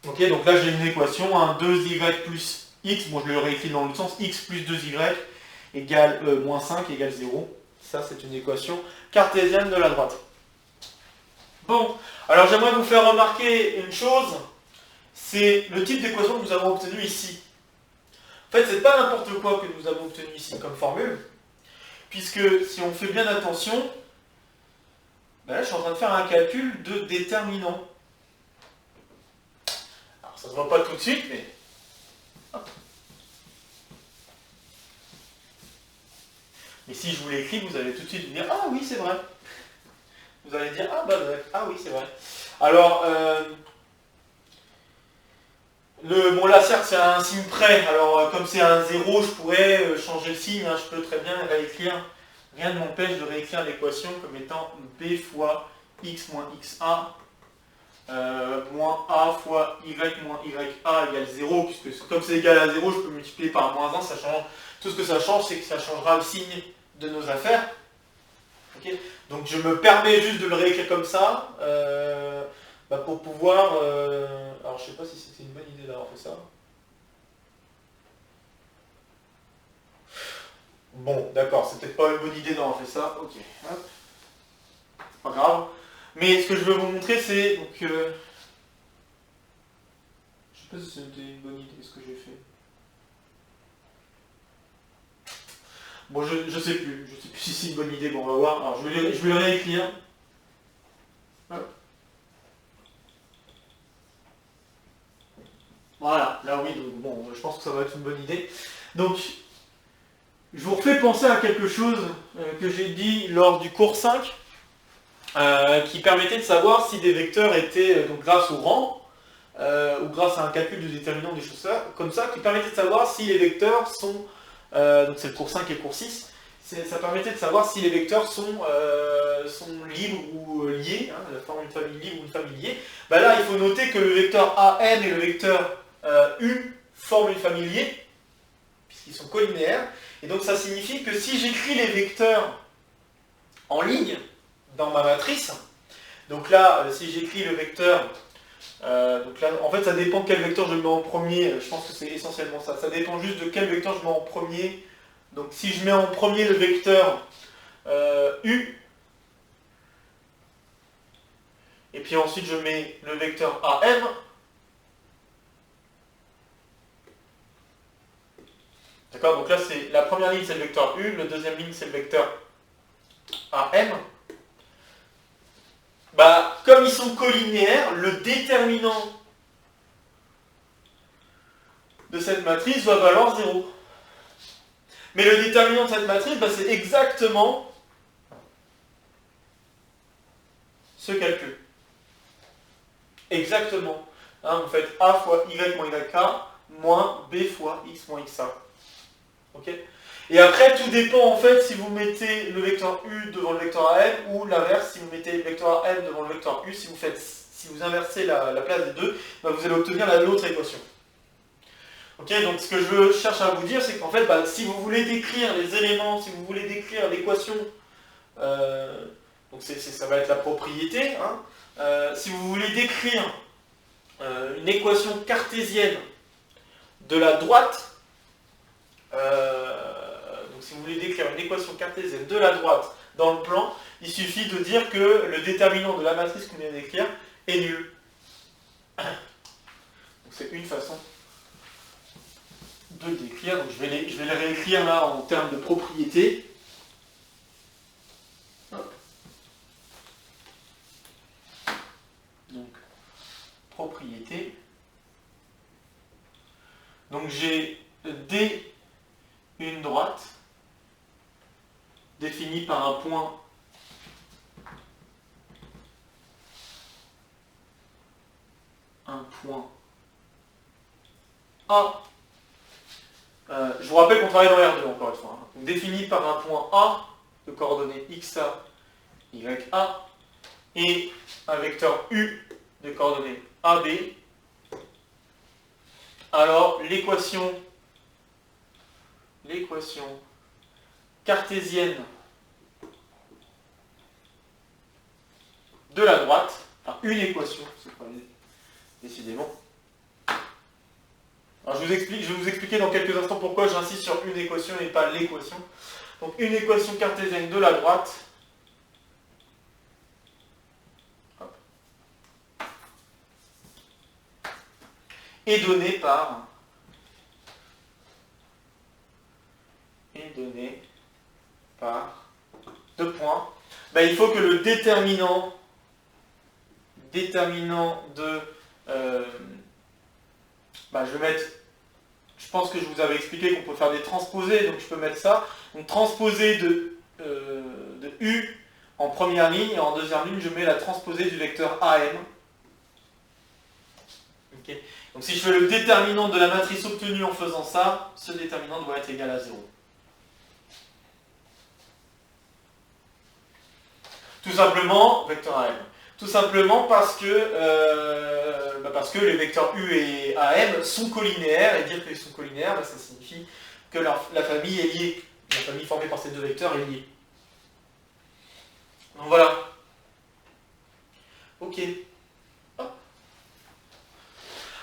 Ok, donc là j'ai une équation, 2y plus x, bon je le réécris dans l'autre sens, x plus 2y égale moins 5 égale 0. Ça c'est une équation cartésienne de la droite. Bon, alors j'aimerais vous faire remarquer une chose, c'est le type d'équation que nous avons obtenu ici. En fait, c'est pas n'importe quoi que nous avons obtenu ici comme formule, puisque si on fait bien attention, ben là je suis en train de faire un calcul de déterminant. Alors ça ne se voit pas tout de suite, mais... Hop. Mais si je vous l'écris, vous allez tout de suite vous dire « Ah oui, c'est vrai !» Vous allez dire « Ah bah ah oui, c'est vrai !» Alors, bon là certes c'est un signe près, alors comme c'est un 0, je pourrais changer le signe, hein, je peux très bien réécrire, rien ne m'empêche de réécrire l'équation comme étant b fois x moins xa moins a fois y moins ya égale 0, puisque comme c'est égal à 0, je peux multiplier par moins 1, ça change. Tout ce que ça change, c'est que ça changera le signe de nos affaires. Okay, donc je me permets juste de le réécrire comme ça, pour pouvoir... alors je sais pas si c'était une bonne idée d'avoir fait ça. Bon, d'accord, c'est peut-être pas une bonne idée d'avoir fait ça. Ok, hop. C'est pas grave. Mais ce que je veux vous montrer, c'est... donc, je sais pas si c'était une bonne idée ce que j'ai fait. Bon, je sais plus si c'est une bonne idée, bon on va voir. Alors je vais le réécrire. Hop. Voilà, là oui, donc, bon, je pense que ça va être une bonne idée. Donc, Je vous refais penser à quelque chose que j'ai dit lors du cours 5, qui permettait de savoir si des vecteurs étaient, donc grâce au rang, ou grâce à un calcul de déterminant des choses comme ça, qui permettait de savoir si les vecteurs sont, donc c'est le cours 5 et le cours 6, ça permettait de savoir si les vecteurs sont libres ou liés, hein, la forme d'une famille libre ou une famille liée. Bah là, il faut noter que le vecteur AM et le vecteur U forment une famille liée, puisqu'ils sont collinéaires. Et donc ça signifie que si j'écris les vecteurs en ligne dans ma matrice, donc là, si j'écris le vecteur, donc là, en fait, ça dépend de quel vecteur je mets en premier, je pense que c'est essentiellement ça. Ça dépend juste de quel vecteur je mets en premier. Donc si je mets en premier le vecteur U, et puis ensuite je mets le vecteur AM, d'accord, donc là c'est la première ligne c'est le vecteur U, la deuxième ligne c'est le vecteur AM. Bah, comme ils sont collinéaires, le déterminant de cette matrice va valoir 0. Mais le déterminant de cette matrice, bah, c'est exactement ce calcul. Exactement. Hein, vous faites A fois Y moins YK moins B fois X moins XA. Ok ? Et après, tout dépend en fait si vous mettez le vecteur U devant le vecteur AM ou l'inverse, si vous mettez le vecteur AM devant le vecteur U, si vous inversez la place des deux, bah, vous allez obtenir l'autre équation. Ok, donc ce que je cherche à vous dire, c'est qu'en fait, bah, si vous voulez décrire les éléments, si vous voulez décrire l'équation, donc ça va être la propriété, hein, si vous voulez décrire une équation cartésienne de la droite, donc si vous voulez décrire une équation cartésienne de la droite dans le plan, il suffit de dire que le déterminant de la matrice qu'on vient d'écrire est nul. Donc c'est une façon de le décrire. Donc je vais les réécrire là en termes de propriété. Donc propriété. Donc j'ai D une droite définie par un point A. Je vous rappelle qu'on travaille dans R2 encore une fois. Hein. Donc définie par un point A de coordonnées XA, YA et un vecteur U de coordonnées AB. Alors l'équation cartésienne de la droite, enfin une équation, c'est pas décidément. Alors je vais vous expliquer dans quelques instants pourquoi j'insiste sur une équation et pas l'équation. Donc une équation cartésienne de la droite est donnée par deux points. Ben, il faut que le déterminant de je vais mettre, je pense que je vous avais expliqué qu'on peut faire des transposés, donc je peux mettre ça. Donc transposé de U en première ligne, et en deuxième ligne, je mets la transposée du vecteur AM. Okay. Donc si je fais le déterminant de la matrice obtenue en faisant ça, ce déterminant doit être égal à 0. Tout simplement, vecteur AM. Tout simplement parce que les vecteurs U et AM sont collinéaires, et dire qu'ils sont collinéaires, ça signifie que la famille est liée. La famille formée par ces deux vecteurs est liée. Donc voilà. Ok.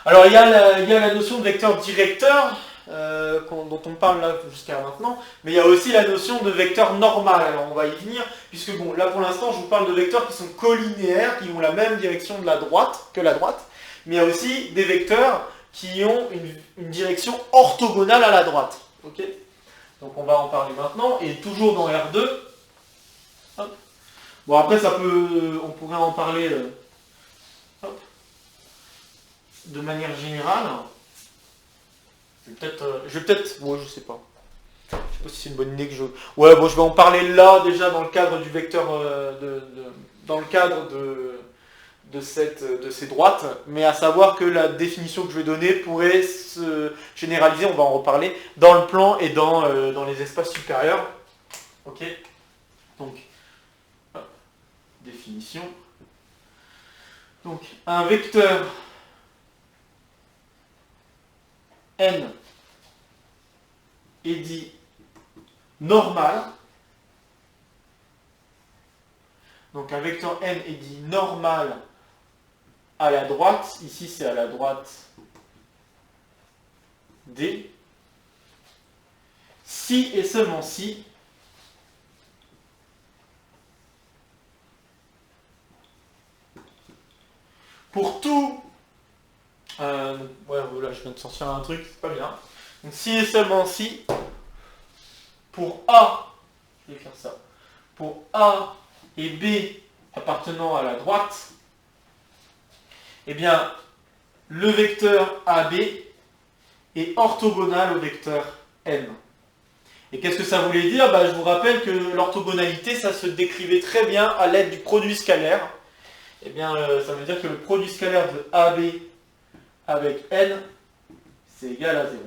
Alors il y a la notion de vecteur directeur, dont on parle là jusqu'à maintenant, mais il y a aussi la notion de vecteur normal. Alors on va y venir, puisque bon, là pour l'instant je vous parle de vecteurs qui sont collinéaires, qui ont la même direction de la droite que la droite, mais il y a aussi des vecteurs qui ont une direction orthogonale à la droite. Ok ? Donc on va en parler maintenant, et toujours dans R2. Hop. Bon après on pourrait en parler de manière générale. Je vais peut-être, je sais pas. Je sais pas si c'est une bonne idée que je... Ouais, bon, je vais en parler là, déjà, dans le cadre du vecteur... dans le cadre de ces droites, mais à savoir que la définition que je vais donner pourrait se généraliser, on va en reparler, dans le plan et dans les espaces supérieurs. Ok. Donc, définition. Donc, un vecteur n est dit normal. Donc, un vecteur n est dit normal à la droite. Ici, c'est à la droite D. Si et seulement si pour tout... ouais, voilà, je viens de sortir un truc, c'est pas bien. Donc, si et seulement si, pour A, je vais écrire ça, pour A et B appartenant à la droite, eh bien, le vecteur AB est orthogonal au vecteur N. Et qu'est-ce que ça voulait dire? Je vous rappelle que l'orthogonalité, ça se décrivait très bien à l'aide du produit scalaire. Eh bien, ça veut dire que le produit scalaire de AB avec N, c'est égal à 0.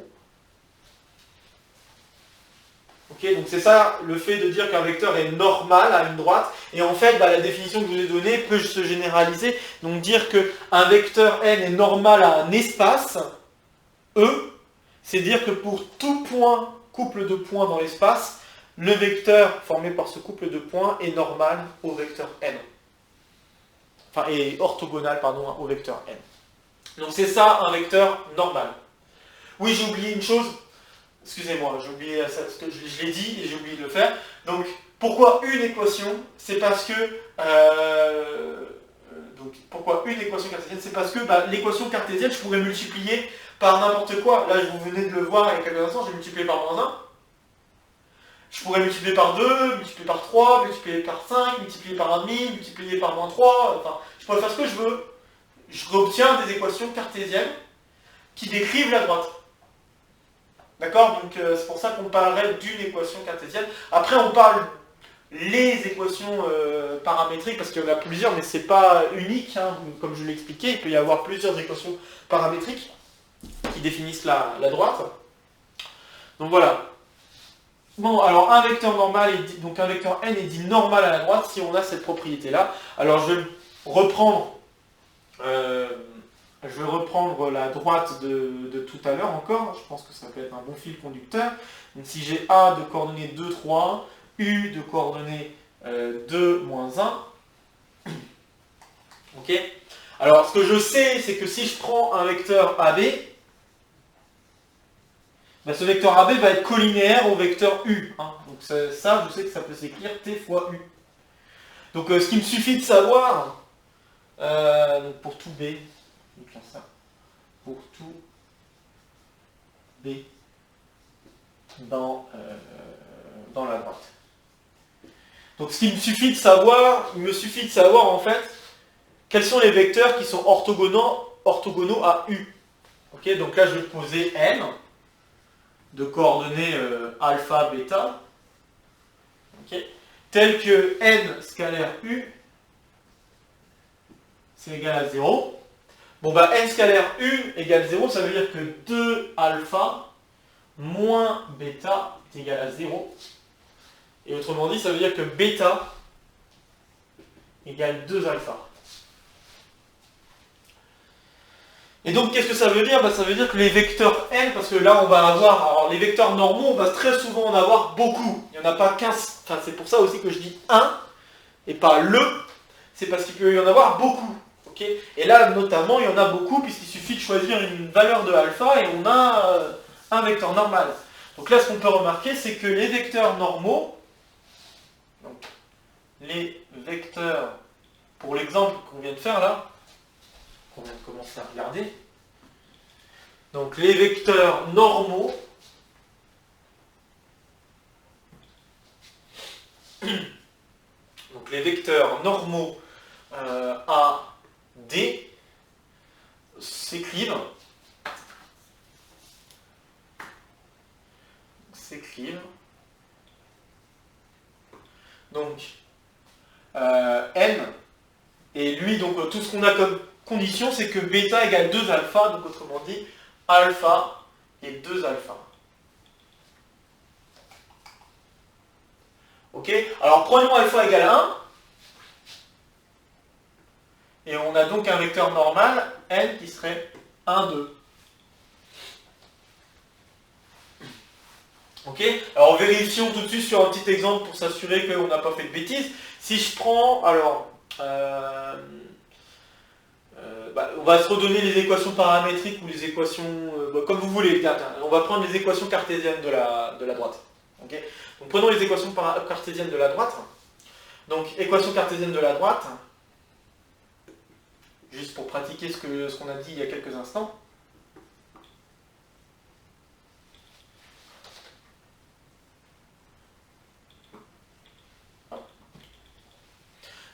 Ok, donc c'est ça le fait de dire qu'un vecteur est normal à une droite. Et en fait, la définition que je vous ai donnée peut se généraliser. Donc dire qu'un vecteur N est normal à un espace, E, c'est dire que pour tout point, couple de points dans l'espace, le vecteur formé par ce couple de points est normal au vecteur N. Enfin, est orthogonal, pardon, au vecteur N. Donc c'est ça un vecteur normal. Oui, j'ai oublié une chose. Excusez-moi, j'ai oublié ça, parce que je l'ai dit et j'ai oublié de le faire. Donc, pourquoi une équation? C'est parce que... donc, pourquoi une équation cartésienne? C'est parce que l'équation cartésienne, je pourrais multiplier par n'importe quoi. Là, vous venez de le voir il y a quelques instants, j'ai multiplié par -1. Je pourrais multiplier par 2, multiplier par 3, multiplier par 5, multiplier par 1,5, multiplier par -3. Enfin, je pourrais faire ce que je veux. Je obtiens des équations cartésiennes qui décrivent la droite. D'accord? Donc c'est pour ça qu'on parlerait d'une équation cartésienne. Après on parle les équations paramétriques, parce qu'il y en a plusieurs, mais c'est pas unique, hein, comme je l'ai expliqué, il peut y avoir plusieurs équations paramétriques qui définissent la droite. Donc voilà. Bon, alors un vecteur normal, donc un vecteur n est dit normal à la droite si on a cette propriété-là. Alors je vais reprendre... je vais reprendre la droite de tout à l'heure encore, je pense que ça peut être un bon fil conducteur. Donc si j'ai A de coordonnées 2, 3, U de coordonnées 2, -1. Ok. Alors ce que je sais, c'est que si je prends un vecteur AB, ce vecteur AB va être collinéaire au vecteur U. Hein. Donc ça, je sais que ça peut s'écrire T fois U. Donc ce qu'il me suffit de savoir, pour tout B, ça, pour tout B dans la droite. Donc ce qu'il me suffit de savoir, en fait quels sont les vecteurs qui sont orthogonaux à U. Ok, donc là je vais poser N de coordonnées alpha, bêta, okay, tel que N scalaire U, c'est égal à 0. Bon n scalaire U égale 0, ça veut dire que 2 alpha moins bêta est égal à 0. Et autrement dit, ça veut dire que bêta égale 2 alpha. Et donc, qu'est-ce que ça veut dire? Ça veut dire que les vecteurs n, parce que là, on va avoir... Alors, les vecteurs normaux, on va très souvent en avoir beaucoup. Il n'y en a pas 15. Enfin, c'est pour ça aussi que je dis 1, et pas le. C'est parce qu'il peut y en avoir beaucoup. Okay, et là, notamment, il y en a beaucoup, puisqu'il suffit de choisir une valeur de alpha, et on a un vecteur normal. Donc là, ce qu'on peut remarquer, c'est que les vecteurs normaux, donc, les vecteurs, pour l'exemple qu'on vient de faire là, qu'on vient de commencer à regarder, donc les vecteurs normaux, donc les vecteurs normaux A, D s'écrivent s'écrivent. Donc, n, et lui, donc tout ce qu'on a comme condition, c'est que bêta égale 2 alpha, donc autrement dit, alpha et 2 alpha. Ok? Alors prenons alpha égale 1, et on a donc un vecteur normal, n, qui serait 1, 2. Ok? Alors vérifions tout de suite sur un petit exemple pour s'assurer qu'on n'a pas fait de bêtises. Si je prends, alors, on va se redonner les équations paramétriques ou les équations, comme vous voulez. On va prendre les équations cartésiennes de la droite. Okay, donc prenons les équations cartésiennes de la droite. Donc équation cartésienne de la droite, juste pour pratiquer ce qu'on a dit il y a quelques instants.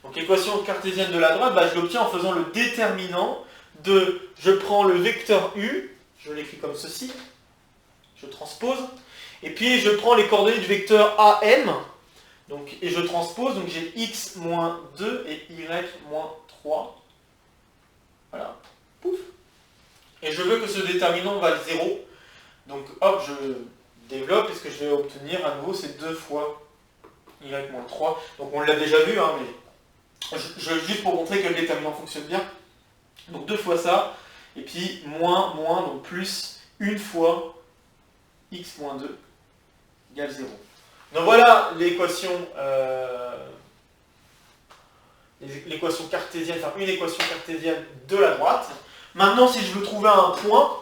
Donc équation cartésienne de la droite, je l'obtiens en faisant le déterminant de, je prends le vecteur u, je l'écris comme ceci, je transpose, et puis je prends les coordonnées du vecteur AM, donc, et je transpose, donc j'ai x moins 2 et y moins 3. Voilà, pouf. Et je veux que ce déterminant vaille 0, donc hop, je développe, et ce que je vais obtenir à nouveau, c'est 2 fois y moins 3. Donc on l'a déjà vu, hein, mais... juste pour montrer que le déterminant fonctionne bien. Donc 2 fois ça, et puis moins, donc plus 1 fois x moins 2 égale 0. Donc voilà l'équation cartésienne, enfin une équation cartésienne de la droite. Maintenant, si je veux trouver un point,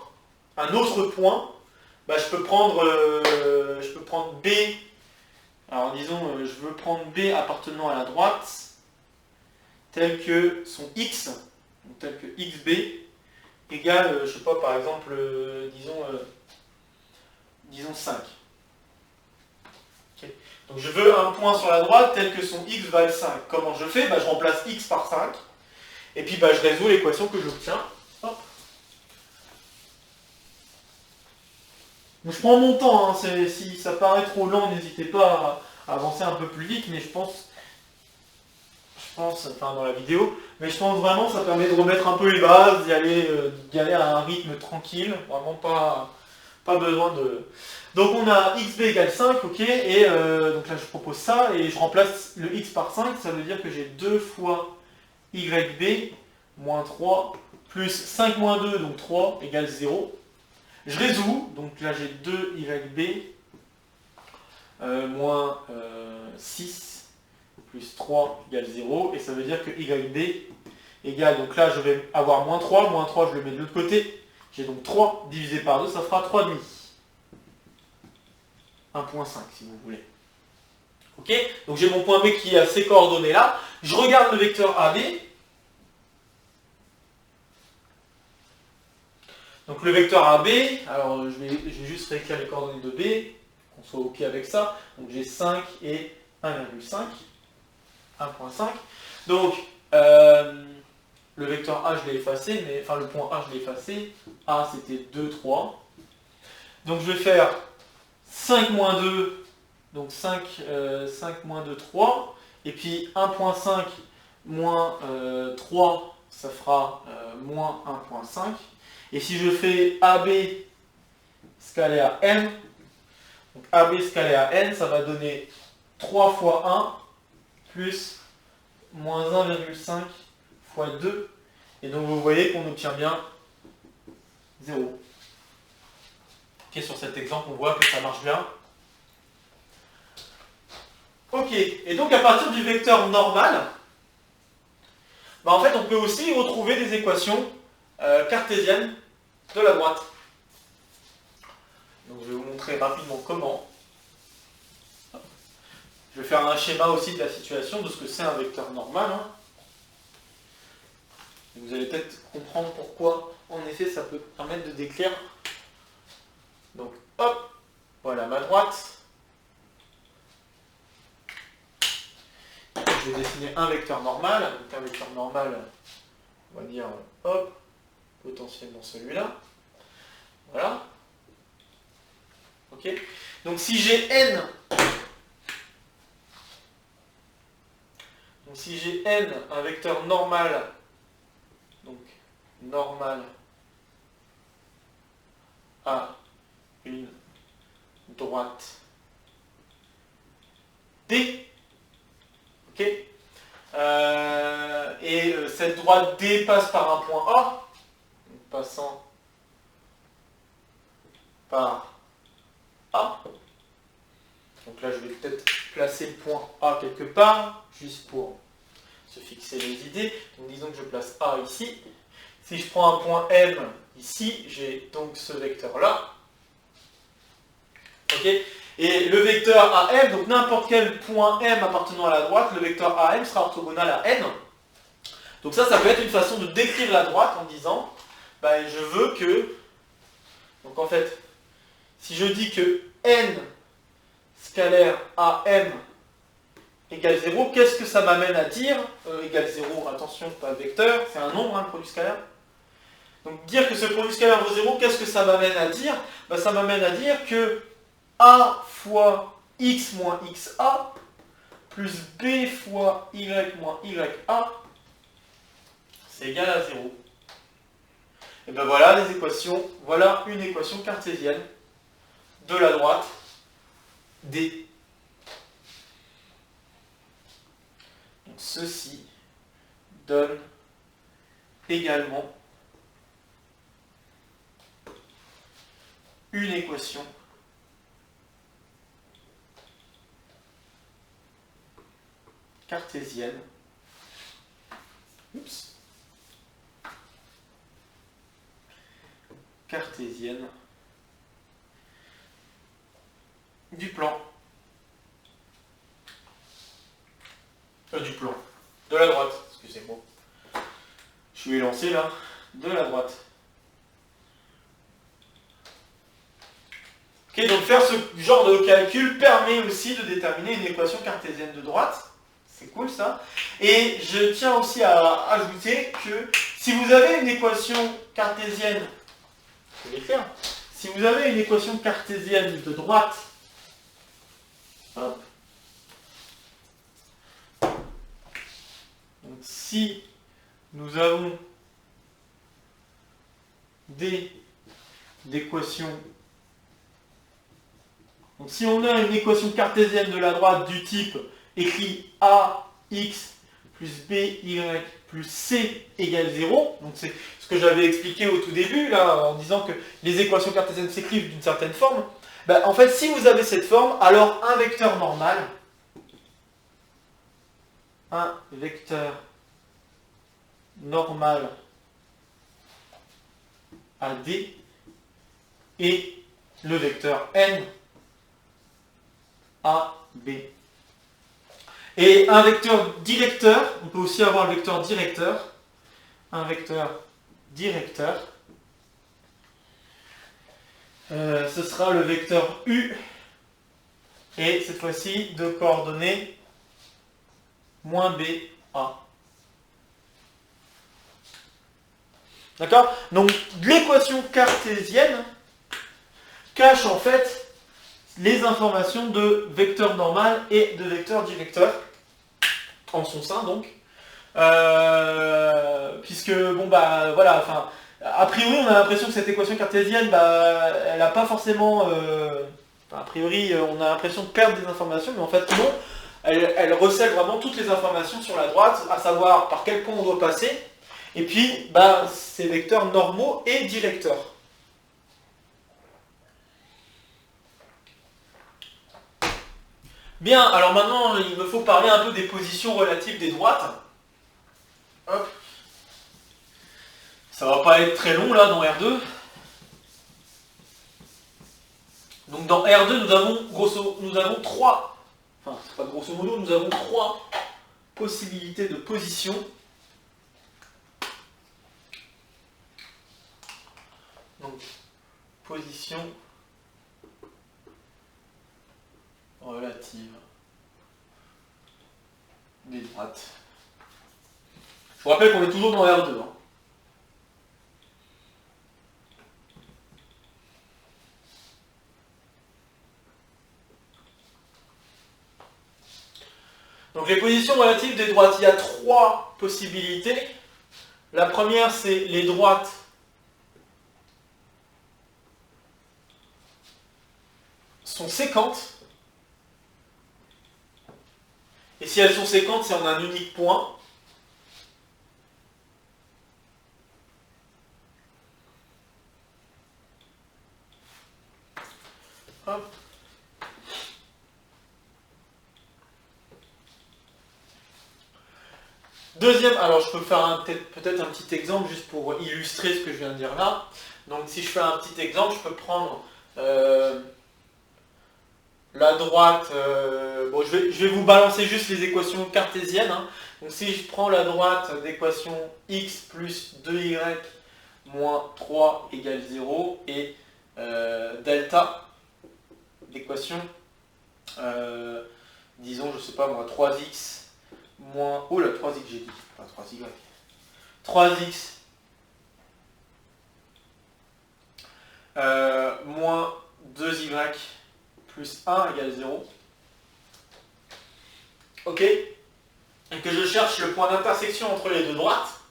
un autre point, je peux prendre B. Alors disons, je veux prendre B appartenant à la droite, tel que son x, donc tel que xb, égale, je sais pas, par exemple, disons 5. Okay. Donc je veux un point sur la droite tel que son x vaille 5. Comment je fais? Je remplace x par 5, et puis je résous l'équation que j'obtiens. Je prends mon temps, hein. Si ça paraît trop lent, n'hésitez pas à avancer un peu plus vite, mais je pense, enfin dans la vidéo, mais je pense vraiment que ça permet de remettre un peu les bases, d'y aller à un rythme tranquille, vraiment pas besoin de... Donc on a xb égale 5, ok, et donc là je propose ça, et je remplace le x par 5, ça veut dire que j'ai 2 fois yb moins 3, plus 5 moins 2, donc 3, égale 0. Je résous, donc là j'ai 2 yb moins 6 plus 3 égale 0, et ça veut dire que yb égale, donc là je vais avoir moins 3 je le mets de l'autre côté, j'ai donc 3 divisé par 2, ça fera 3,5. 1,5 si vous voulez. Ok, donc j'ai mon point B qui a ces coordonnées là, je regarde le vecteur AB. Donc le vecteur AB, alors je vais juste réécrire les coordonnées de B, qu'on soit ok avec ça. Donc j'ai 5 et 1,5, 1,5. Donc le vecteur A je l'ai effacé, enfin le point A je l'ai effacé. A c'était 2, 3. Donc je vais faire 5 moins 2, donc 5 moins 2, 3. Et puis 1,5 moins 3, ça fera moins 1,5. Et si je fais AB scalé à n, donc AB scalé à n, ça va donner 3 fois 1 plus moins 1,5 fois 2. Et donc vous voyez qu'on obtient bien 0. Ok, sur cet exemple, on voit que ça marche bien. Ok, et donc à partir du vecteur normal, en fait on peut aussi retrouver des équations cartésiennes de la droite. Donc je vais vous montrer rapidement comment. Je vais faire un schéma aussi de la situation, de ce que c'est un vecteur normal. Vous allez peut-être comprendre pourquoi, en effet, ça peut permettre de décrire. Donc hop, voilà ma droite. Je vais dessiner un vecteur normal. Donc un vecteur normal, on va dire, hop, potentiellement celui-là. Voilà. Ok. Donc si j'ai n, un vecteur normal, donc normal à une droite D, ok, cette droite D passe par un point A, donc passant par A. Donc là, je vais peut-être placer le point A quelque part, juste pour se fixer les idées. Donc disons que je place A ici. Si je prends un point M ici, j'ai donc ce vecteur-là. Ok. Et le vecteur AM, donc n'importe quel point M appartenant à la droite, le vecteur AM sera orthogonal à N. Donc ça peut être une façon de décrire la droite en disant, ben, je veux que, donc en fait, si je dis que N scalaire AM égale 0, qu'est-ce que ça m'amène à dire égale 0, attention, pas vecteur, c'est un nombre, le produit scalaire. Donc dire que ce produit scalaire vaut 0, qu'est-ce que ça m'amène à dire? Ben, ça m'amène à dire que A fois X moins XA plus B fois Y moins YA, c'est égal à 0. Et ben voilà les équations, voilà une équation cartésienne de la droite D. Donc ceci donne également une équation cartésienne. Oups. Cartésienne du plan. De la droite, excusez-moi. Je suis élancé là, de la droite. Ok, donc faire ce genre de calcul permet aussi de déterminer une équation cartésienne de droite. C'est cool ça. Et je tiens aussi à ajouter que si vous avez une équation cartésienne, je vais l'écrire. Si vous avez une équation cartésienne de droite, hop. Donc si nous avons des équations, donc si on a une équation cartésienne de la droite du type écrit AX plus BY plus C égale 0, donc c'est ce que j'avais expliqué au tout début, là, en disant que les équations cartésiennes s'écrivent d'une certaine forme, ben, en fait, si vous avez cette forme, alors un vecteur normal à D et le vecteur N à B. Et un vecteur directeur, on peut aussi avoir le vecteur directeur, un vecteur directeur, ce sera le vecteur U, et cette fois-ci de coordonnées moins B, A. D'accord? Donc l'équation cartésienne cache en fait les informations de vecteur normal et de vecteur directeur en son sein donc. Puisque bon bah voilà, enfin a priori on a l'impression que cette équation cartésienne elle n'a pas forcément a priori on a l'impression de perdre des informations, mais en fait non, elle recèle vraiment toutes les informations sur la droite, à savoir par quel point on doit passer, et puis ces vecteurs normaux et directeurs. Bien, alors maintenant il me faut parler un peu des positions relatives des droites. Hop. Ça va pas être très long là dans R2. Donc dans R2 nous avons trois, enfin c'est pas grosso modo, nous avons trois possibilités de position. Donc position relative des droites. Je vous rappelle qu'on est toujours dans R2. Hein. position relative des droites, il y a trois possibilités. La première, c'est les droites sont séquentes. Et si elles sont séquentes, c'est en un unique point. Hop. Deuxième, alors je peux faire peut-être un petit exemple juste pour illustrer ce que je viens de dire là. Donc si je fais un petit exemple, je peux prendre la droite, bon je vais vous balancer juste les équations cartésiennes. Hein. Donc si je prends la droite d'équation x plus 2y moins 3 égale 0 et delta d'équation, disons je sais pas moi, 3x moins, oh là 3x j'ai dit, pas 3y, 3x moins 2y plus 1 égale 0. Ok. Et que je cherche le point d'intersection entre les deux droites.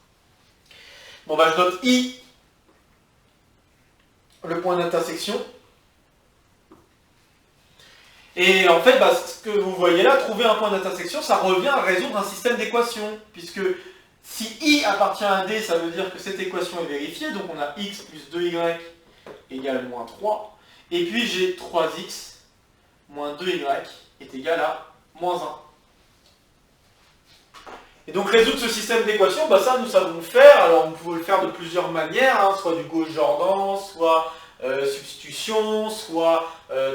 Bon bah je note I, le point d'intersection. Et en fait, bah, ce que vous voyez là, trouver un point d'intersection, ça revient à résoudre un système d'équations. Puisque si I appartient à D, ça veut dire que cette équation est vérifiée. Donc on a x plus 2y égale moins 3. Et puis j'ai 3x moins 2y est égal à moins 1. Et donc résoudre ce système d'équations, bah ça nous savons faire. Alors on peut le faire de plusieurs manières, hein, soit du Gauss-Jordan, soit substitution, soit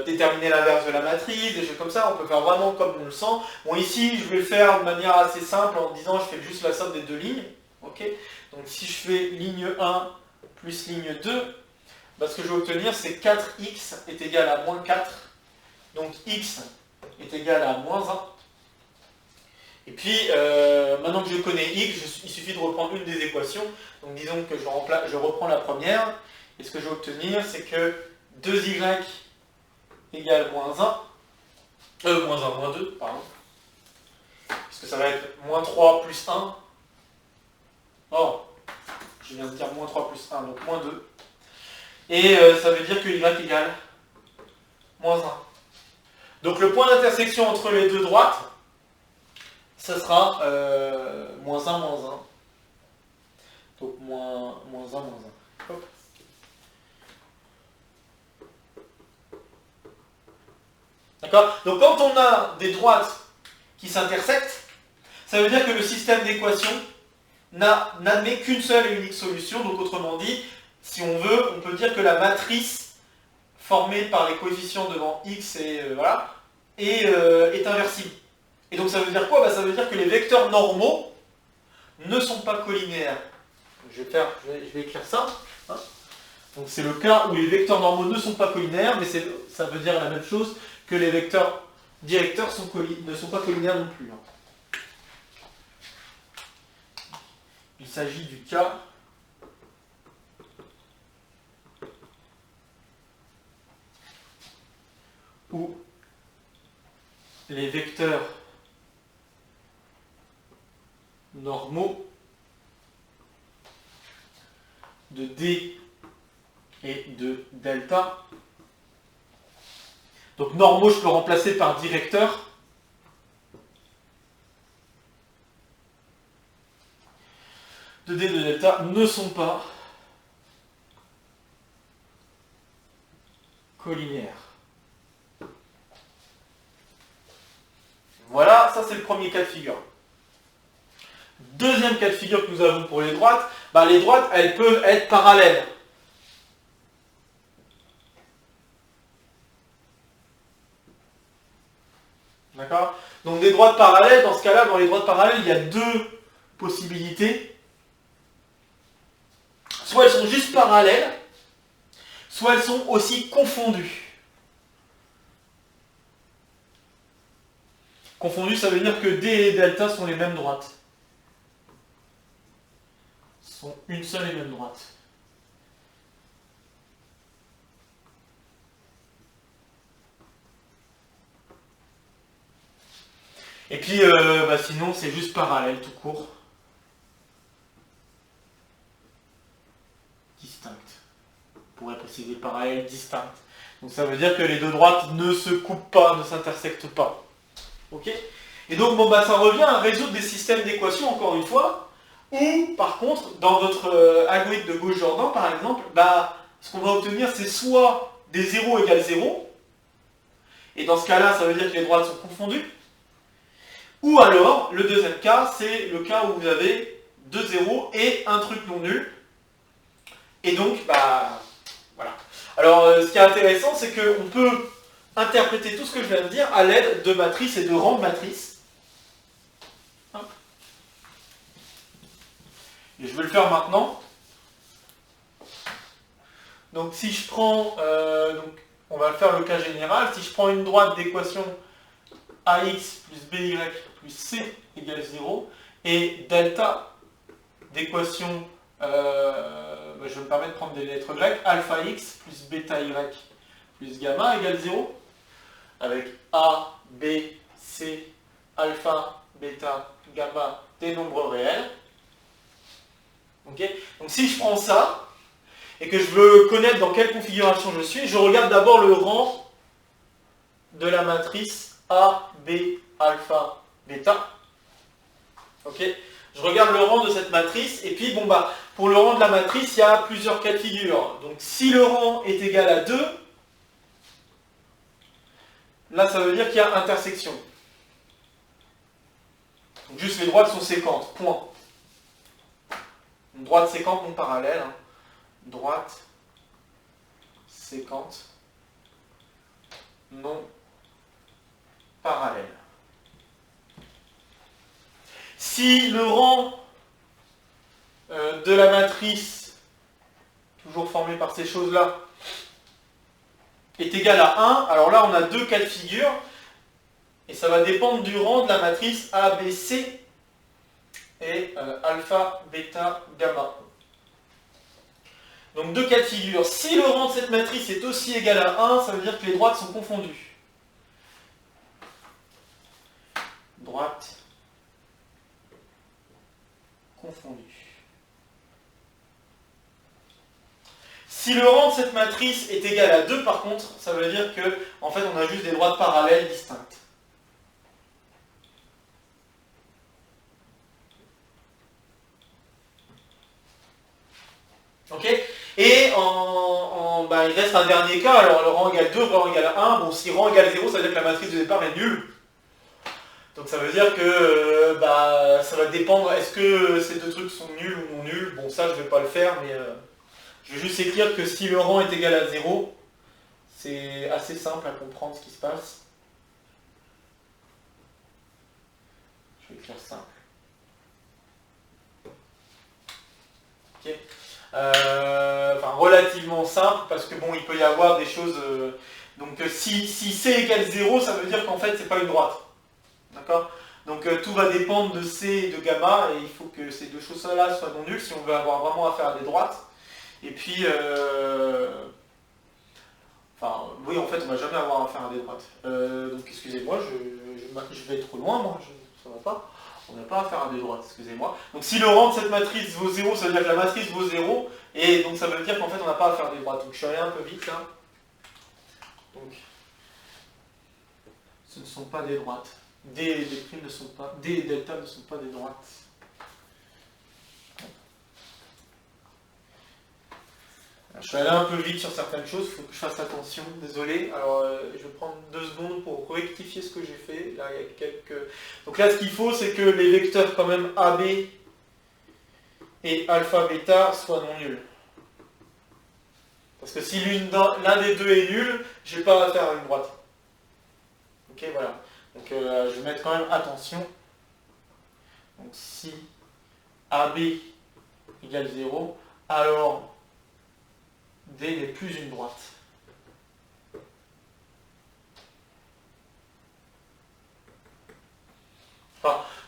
déterminer l'inverse de la matrice, des choses comme ça. On peut faire vraiment comme on le sent. Bon ici je vais le faire de manière assez simple en disant je fais juste la somme des deux lignes. Okay, donc si je fais ligne 1 plus ligne 2, bah, ce que je vais obtenir c'est 4x est égal à moins 4. Donc x est égal à moins 1. Et puis, maintenant que je connais x, il suffit de reprendre une des équations. Donc disons que je reprends la première. Et ce que je vais obtenir, c'est que 2y égale moins 1. Moins 2, pardon. Parce que ça va être moins 3 plus 1. Oh, je viens de dire moins 3 plus 1, donc moins 2. Et ça veut dire que y égale moins 1. Donc le point d'intersection entre les deux droites, ça sera moins 1, moins 1. Donc moins 1, moins 1. Hop. D'accord? Donc quand on a des droites qui s'intersectent, ça veut dire que le système d'équations n'admet qu'une seule et unique solution. Donc autrement dit, si on veut, on peut dire que la matrice formée par les coefficients devant x et voilà, est inversible. Et donc ça veut dire quoi? Bah, ça veut dire que les vecteurs normaux ne sont pas collinéaires. Je vais écrire ça. Hein. Donc c'est le cas où les vecteurs normaux ne sont pas collinaires, mais ça veut dire la même chose que les vecteurs directeurs ne sont pas collinaires non plus. Hein. Il s'agit du cas où les vecteurs normaux de D et de delta. Donc normaux, je peux remplacer par directeur. De D et de delta ne sont pas collinéaires. Voilà, ça c'est le premier cas de figure. Deuxième cas de figure que nous avons pour les droites, bah, les droites, elles peuvent être parallèles. D'accord? Donc des droites parallèles, dans ce cas-là, dans les droites parallèles, il y a deux possibilités. Soit elles sont juste parallèles, soit elles sont aussi confondues. Confondues, ça veut dire que D et delta sont les mêmes droites. Sont une seule et même droite. Et puis sinon c'est juste parallèle tout court. Distinct. On pourrait préciser parallèle distinct. Donc ça veut dire que les deux droites ne se coupent pas, ne s'intersectent pas. Ok? Et donc ça revient à résoudre des systèmes d'équations, encore une fois, où par contre, dans votre algorithme de Gauss-Jordan par exemple, ce qu'on va obtenir c'est soit des 0 égale 0, et dans ce cas-là ça veut dire que les droites sont confondues, ou alors, le deuxième cas, c'est le cas où vous avez 2 zéros et un truc non nul. Et donc, voilà. Alors, ce qui est intéressant, c'est qu'on peut interpréter tout ce que je viens de dire à l'aide de matrices et de rangs de matrices. Et je vais le faire maintenant. Donc, si je prends... on va faire le cas général. Si je prends une droite d'équation AX plus BY plus C égale 0 et delta d'équation, je vais me permettre de prendre des lettres grecques, alpha X plus bêta Y plus gamma égale 0 avec A, B, C, alpha, bêta, gamma des nombres réels. Okay. Donc si je prends ça et que je veux connaître dans quelle configuration je suis, je regarde d'abord le rang de la matrice A, B, alpha, bêta. Ok. Je regarde le rang de cette matrice, et puis pour le rang de la matrice, il y a plusieurs cas de figure. Donc si le rang est égal à 2, là ça veut dire qu'il y a intersection. Donc juste les droites sont séquentes, point. Une droite séquente non parallèle. Droite séquente non parallèle. Si le rang de la matrice, toujours formé par ces choses-là, est égal à 1, alors là on a deux cas de figure, et ça va dépendre du rang de la matrice A, B, C et alpha, bêta, gamma. Donc deux cas de figure. Si le rang de cette matrice est aussi égal à 1, ça veut dire que les droites sont confondues. Droite confondue. Si le rang de cette matrice est égal à 2 par contre, ça veut dire que en fait on a juste des droites parallèles distinctes. Ok. Et il reste un dernier cas, alors le rang égale 2, le rang égale 1, bon si rang égale 0, ça veut dire que la matrice de départ est nulle. Donc ça veut dire que ça va dépendre, est-ce que ces deux trucs sont nuls ou non nuls. Bon ça je ne vais pas le faire, mais je vais juste écrire que si le rang est égal à 0, c'est assez simple à comprendre ce qui se passe. Je vais écrire simple. Ok. Relativement simple, parce que bon, il peut y avoir des choses... donc si C égale 0, ça veut dire qu'en fait, c'est pas une droite. D'accord? Donc tout va dépendre de C et de gamma, et il faut que ces deux choses-là soient non nulles si on veut avoir vraiment affaire à des droites. Et puis... oui, en fait, on va jamais avoir affaire à des droites. Donc excusez-moi, je vais trop loin, moi, ça va pas. On n'a pas affaire à des droites, excusez-moi. Donc si le rang de cette matrice vaut 0, ça veut dire que la matrice vaut 0, et donc ça veut dire qu'en fait on n'a pas affaire à des droites. Donc je suis allé un peu vite là. Donc ce ne sont pas des droites. D et D' ne sont pas. D et delta ne sont pas des droites. Je suis allé un peu vite sur certaines choses, il faut que je fasse attention, désolé. Alors je vais prendre 2 secondes pour rectifier ce que j'ai fait. Là, il y a quelques... Donc là, ce qu'il faut, c'est que les vecteurs quand même AB et alpha, bêta soient non nuls. Parce que si l'un des deux est nul, je n'ai pas affaire à une droite. Ok, voilà. Donc je vais mettre quand même attention. Donc si AB égale 0, alors D n'est plus une droite.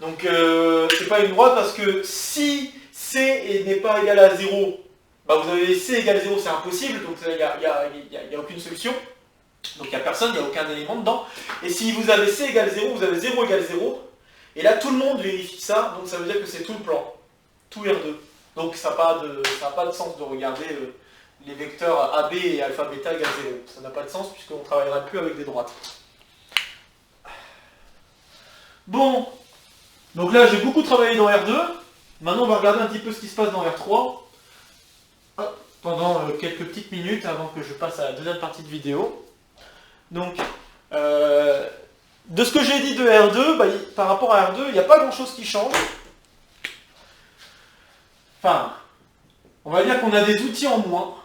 Donc c'est pas une droite parce que si C n'est pas égal à 0, vous avez C égale 0, c'est impossible, donc il n'y a aucune solution. Donc il n'y a personne, il n'y a aucun élément dedans. Et si vous avez C égale 0, vous avez 0 égale 0, Et là, tout le monde vérifie ça, donc ça veut dire que c'est tout le plan, tout R2. Donc ça n'a pas de sens de regarder les vecteurs AB et alpha bêta égale 0. Ça n'a pas de sens puisqu'on ne travaillera plus avec des droites. Bon, donc là j'ai beaucoup travaillé dans R2. Maintenant on va regarder un petit peu ce qui se passe dans R3 pendant quelques petites minutes avant que je passe à la deuxième partie de vidéo. Donc, de ce que j'ai dit de R2, par rapport à R2, il n'y a pas grand chose qui change. Enfin, on va dire qu'on a des outils en moins.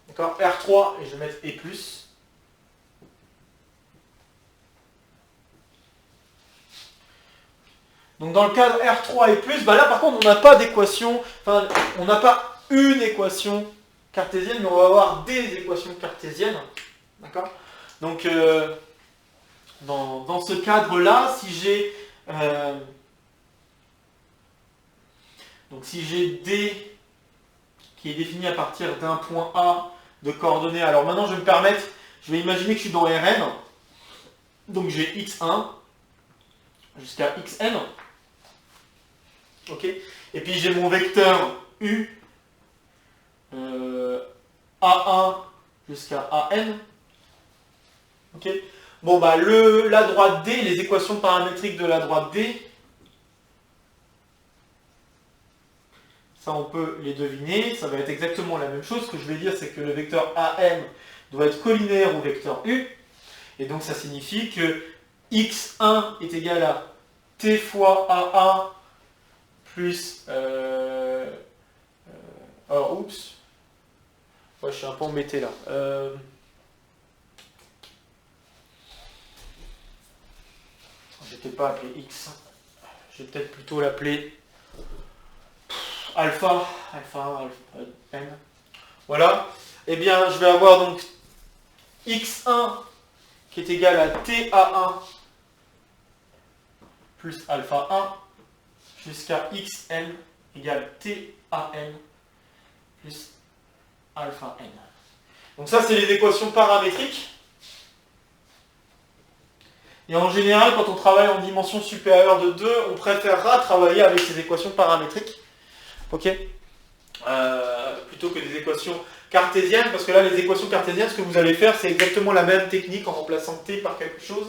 D'accord, R3, et je vais mettre E+. Donc dans le cadre R3 et là par contre on n'a pas d'équation, enfin on n'a pas une équation cartésienne, mais on va avoir des équations cartésiennes. D'accord. Donc dans ce cadre-là, si j'ai D qui est défini à partir d'un point A de coordonnées, alors maintenant je vais me permettre, je vais imaginer que je suis dans Rn, donc j'ai x1 jusqu'à xn. Ok. Et puis j'ai mon vecteur U A1 jusqu'à AN. Ok. Bon bah la droite D, les équations paramétriques de la droite D, ça on peut les deviner, ça va être exactement la même chose. Ce que je vais dire c'est que le vecteur AM doit être collinéaire au vecteur U. Et donc ça signifie que x1 est égal à t fois AA plus... alors, oups. Ouais, je suis un peu embêté là. Je vais pas appeler X. Je vais peut-être plutôt l'appeler alpha N. Voilà. Eh bien, je vais avoir donc X1 qui est égal à TA1 plus alpha 1 jusqu'à xn égale tan plus alpha n. Donc ça, c'est les équations paramétriques. Et en général, quand on travaille en dimension supérieure de 2, on préférera travailler avec ces équations paramétriques. Ok, plutôt que des équations cartésiennes, parce que là, les équations cartésiennes, ce que vous allez faire, c'est exactement la même technique en remplaçant t par quelque chose.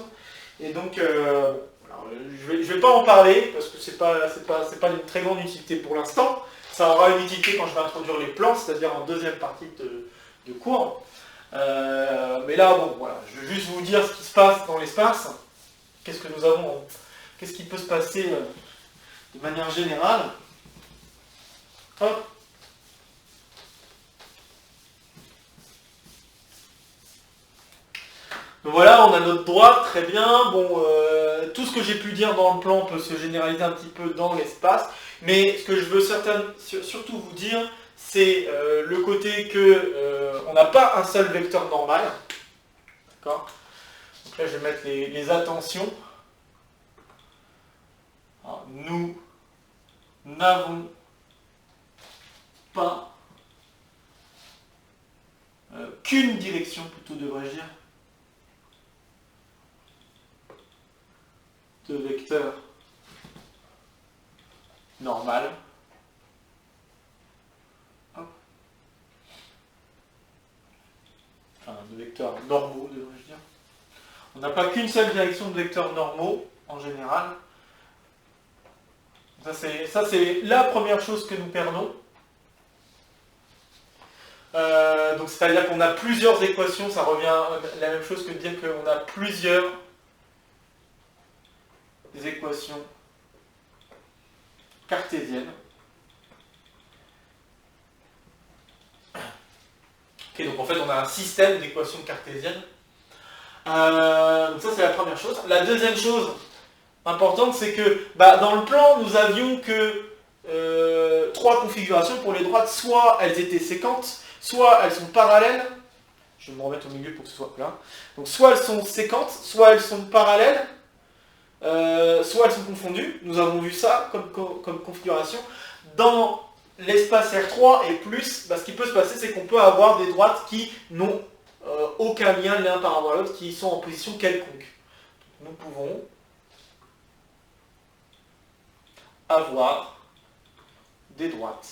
Et donc, je vais pas en parler, parce que c'est pas une très grande utilité pour l'instant. Ça aura une utilité quand je vais introduire les plans, c'est-à-dire en deuxième partie de cours. Mais là, bon, voilà, je vais juste vous dire ce qui se passe dans l'espace. Qu'est-ce que nous avons, qu'est-ce qui peut se passer de manière générale. Hop. Donc voilà, on a notre droite, très bien. Bon, tout ce que j'ai pu dire dans le plan peut se généraliser un petit peu dans l'espace. Mais ce que je veux surtout vous dire, c'est le côté que on n'a pas un seul vecteur normal. D'accord ? Donc là, je vais mettre les attentions. Alors, nous n'avons pas qu'une direction, plutôt devrais-je dire, de vecteur normal. Hop. Enfin, de vecteurs normaux, devrais-je dire. On n'a pas qu'une seule direction de vecteurs normaux, en général. Ça, c'est la première chose que nous perdons. Donc, c'est-à-dire qu'on a plusieurs équations, ça revient à la même chose que de dire qu'on a plusieurs équations cartésiennes. Ok, donc en fait, on a un système d'équations cartésiennes. Donc ça, c'est la première chose. La deuxième chose importante, c'est que dans le plan, nous avions que 3 configurations pour les droites. Soit elles étaient séquentes, soit elles sont parallèles. Je vais me remettre au milieu pour que ce soit plat. Donc soit elles sont séquentes, soit elles sont parallèles, soit elles sont confondues. Nous avons vu ça comme configuration. Dans l'espace R3 et plus, ce qui peut se passer, c'est qu'on peut avoir des droites qui n'ont aucun lien l'un par rapport à l'autre, qui sont en position quelconque. Nous pouvons avoir des droites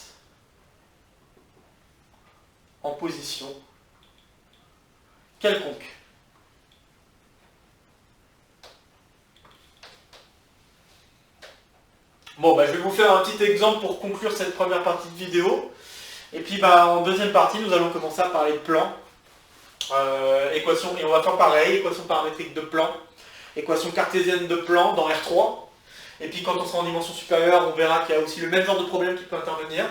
en position quelconque. Bon, bah, je vais vous faire un petit exemple pour conclure cette première partie de vidéo. Et puis bah, en deuxième partie, nous allons commencer à parler de plan. Équation, et on va faire pareil, équation paramétrique de plan, équation cartésienne de plan dans R3. Et puis quand on sera en dimension supérieure, on verra qu'il y a aussi le même genre de problème qui peut intervenir.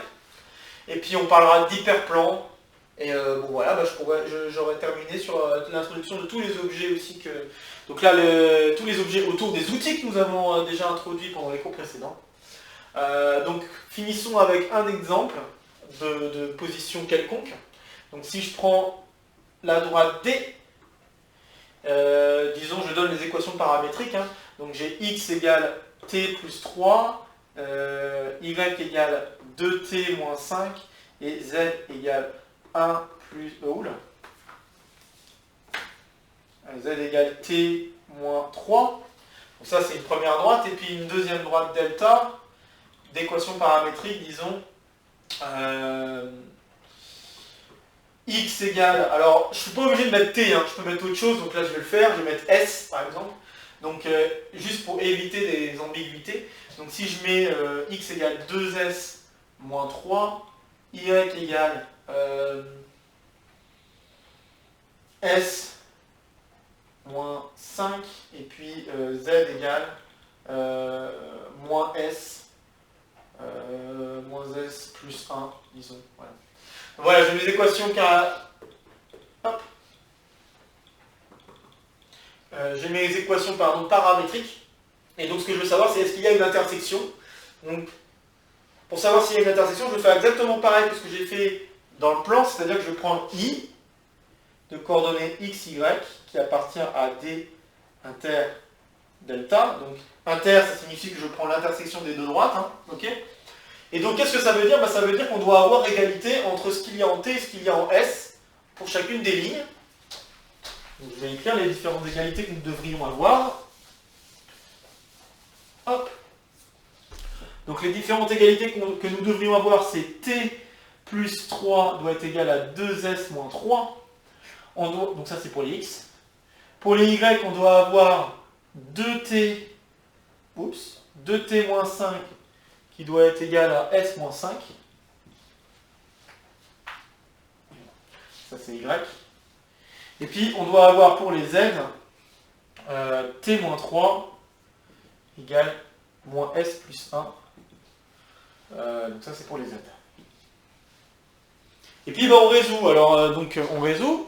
Et puis on parlera d'hyperplan. Et bon voilà, bah, j'aurais terminé sur l'introduction de tous les objets aussi que... Donc là, tous les objets autour des outils que nous avons déjà introduits pendant les cours précédents. Donc finissons avec un exemple de position quelconque. Donc si je prends la droite D, disons je donne les équations paramétriques, hein. Donc j'ai x égale t plus 3, y égale 2t moins 5 et z égale 1 plus... oula. Z égale t moins 3. Donc ça c'est une première droite, et puis une deuxième droite delta, d'équation paramétrique, disons, x égale, alors je ne suis pas obligé de mettre t, hein, je peux mettre autre chose, donc là je vais le faire, je vais mettre s par exemple, donc juste pour éviter des ambiguïtés, donc si je mets x égale 2s moins 3, y égale s moins 5, et puis z égale moins s, moins s plus 1, disons. Voilà, voilà, j'ai mes équations j'ai mes équations paramétriques. Et donc ce que je veux savoir, c'est est-ce qu'il y a une intersection. Donc, pour savoir s'il y a une intersection, je vais faire exactement pareil que ce que j'ai fait dans le plan, c'est-à-dire que je prends I de coordonnées x, y, qui appartient à D inter delta. Donc inter, ça signifie que je prends l'intersection des deux droites. Hein, ok. Et donc qu'est-ce que ça veut dire? Bah, ça veut dire qu'on doit avoir égalité entre ce qu'il y a en T et ce qu'il y a en S pour chacune des lignes. Donc, je vais écrire les différentes égalités que nous devrions avoir. Hop. Donc les différentes égalités que nous devrions avoir, c'est T plus 3 doit être égal à 2S moins 3. Donc ça c'est pour les X. Pour les Y, on doit avoir 2T moins 5 qui doit être égal à S moins 5. Ça c'est Y. Et puis on doit avoir pour les Z T moins 3 égale moins S plus 1. Donc ça c'est pour les Z. Et puis on résout. Alors on résout.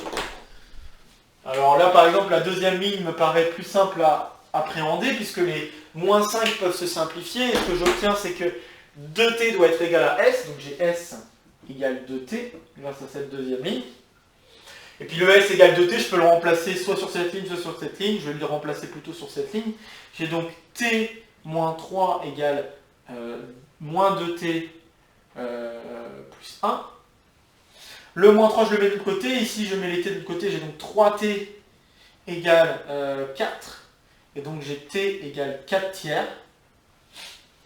Alors là par exemple la deuxième ligne me paraît plus simple à appréhender puisque les moins 5 peuvent se simplifier. Et ce que j'obtiens c'est que 2t doit être égal à S. Donc j'ai S égale 2t grâce à cette deuxième ligne. Et puis le S égale 2t, je peux le remplacer soit sur cette ligne, soit sur cette ligne. Je vais le remplacer plutôt sur cette ligne. J'ai donc t moins 3 égale moins 2t plus 1. Le moins 3, je le mets de l'autre côté. Ici, je mets les t de l'autre côté. J'ai donc 3t égale 4. Et donc j'ai t égale 4 tiers.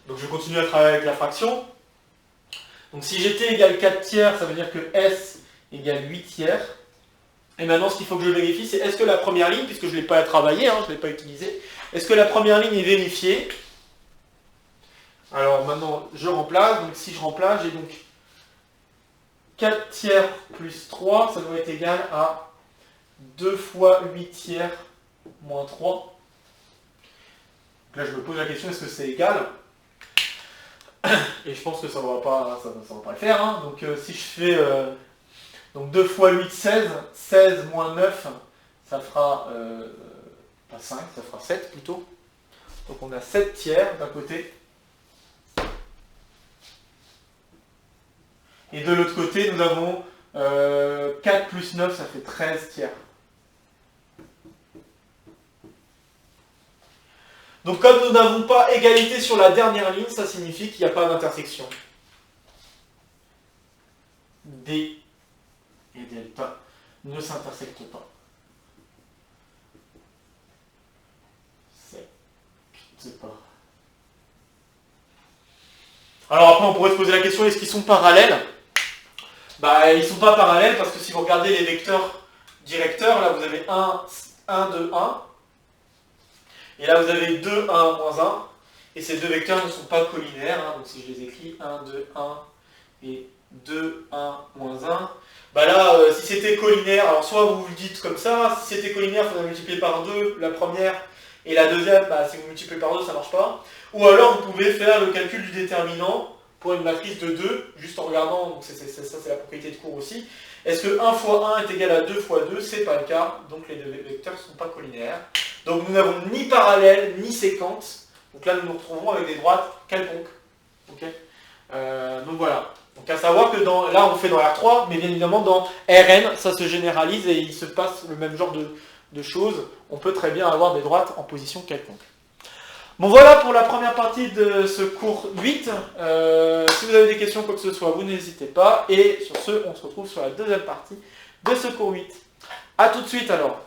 Donc je continue à travailler avec la fraction. Donc si j'ai t égale 4 tiers, ça veut dire que s égale 8 tiers. Et maintenant, ce qu'il faut que je vérifie, c'est est-ce que la première ligne, puisque je ne l'ai pas travaillée, je ne l'ai pas utilisée, est-ce que la première ligne est vérifiée? Alors maintenant, je remplace. Donc si je remplace, j'ai donc 4 tiers plus 3, ça doit être égal à 2 fois 8 tiers moins 3. Donc là, je me pose la question, est-ce que c'est égal? Et je pense que ça ne va pas le faire. Hein. Donc si je fais donc 2 fois 8, 16. 16 moins 9, ça fera pas 5, ça fera 7 plutôt. Donc on a 7 tiers d'un côté. Et de l'autre côté, nous avons 4 plus 9, ça fait 13 tiers. Donc comme nous n'avons pas égalité sur la dernière ligne, ça signifie qu'il n'y a pas d'intersection. D et delta ne s'intersectent pas. C'est pas. Alors après, on pourrait se poser la question, est-ce qu'ils sont parallèles? Bah, ils ne sont pas parallèles parce que si vous regardez les vecteurs directeurs, là vous avez 1, 1, 2, 1. Et là vous avez 2, 1, moins 1. Et ces deux vecteurs ne sont pas collinaires. Hein, donc si je les écris 1, 2, 1 et 2, 1, moins 1. Bah là, si c'était collinaire, alors soit vous le dites comme ça, si c'était collinaire, il faudrait multiplier par 2 la première. Et la deuxième, bah, si vous multipliez par 2, ça ne marche pas. Ou alors vous pouvez faire le calcul du déterminant pour une matrice de 2, juste en regardant, donc ça c'est la propriété de cours aussi. Est-ce que 1 fois 1 est égal à 2 fois 2? C'est pas le cas, donc les deux vecteurs ne sont pas collinaires. Donc nous n'avons ni parallèle, ni séquente. Donc là nous nous retrouvons avec des droites quelconques. Okay, donc voilà. Donc à savoir que là on fait dans R3, mais bien évidemment dans Rn, ça se généralise et il se passe le même genre de choses. On peut très bien avoir des droites en position quelconque. Bon voilà pour la première partie de ce cours 8. Si vous avez des questions, quoi que ce soit, vous n'hésitez pas. Et sur ce, on se retrouve sur la deuxième partie de ce cours 8. A tout de suite alors.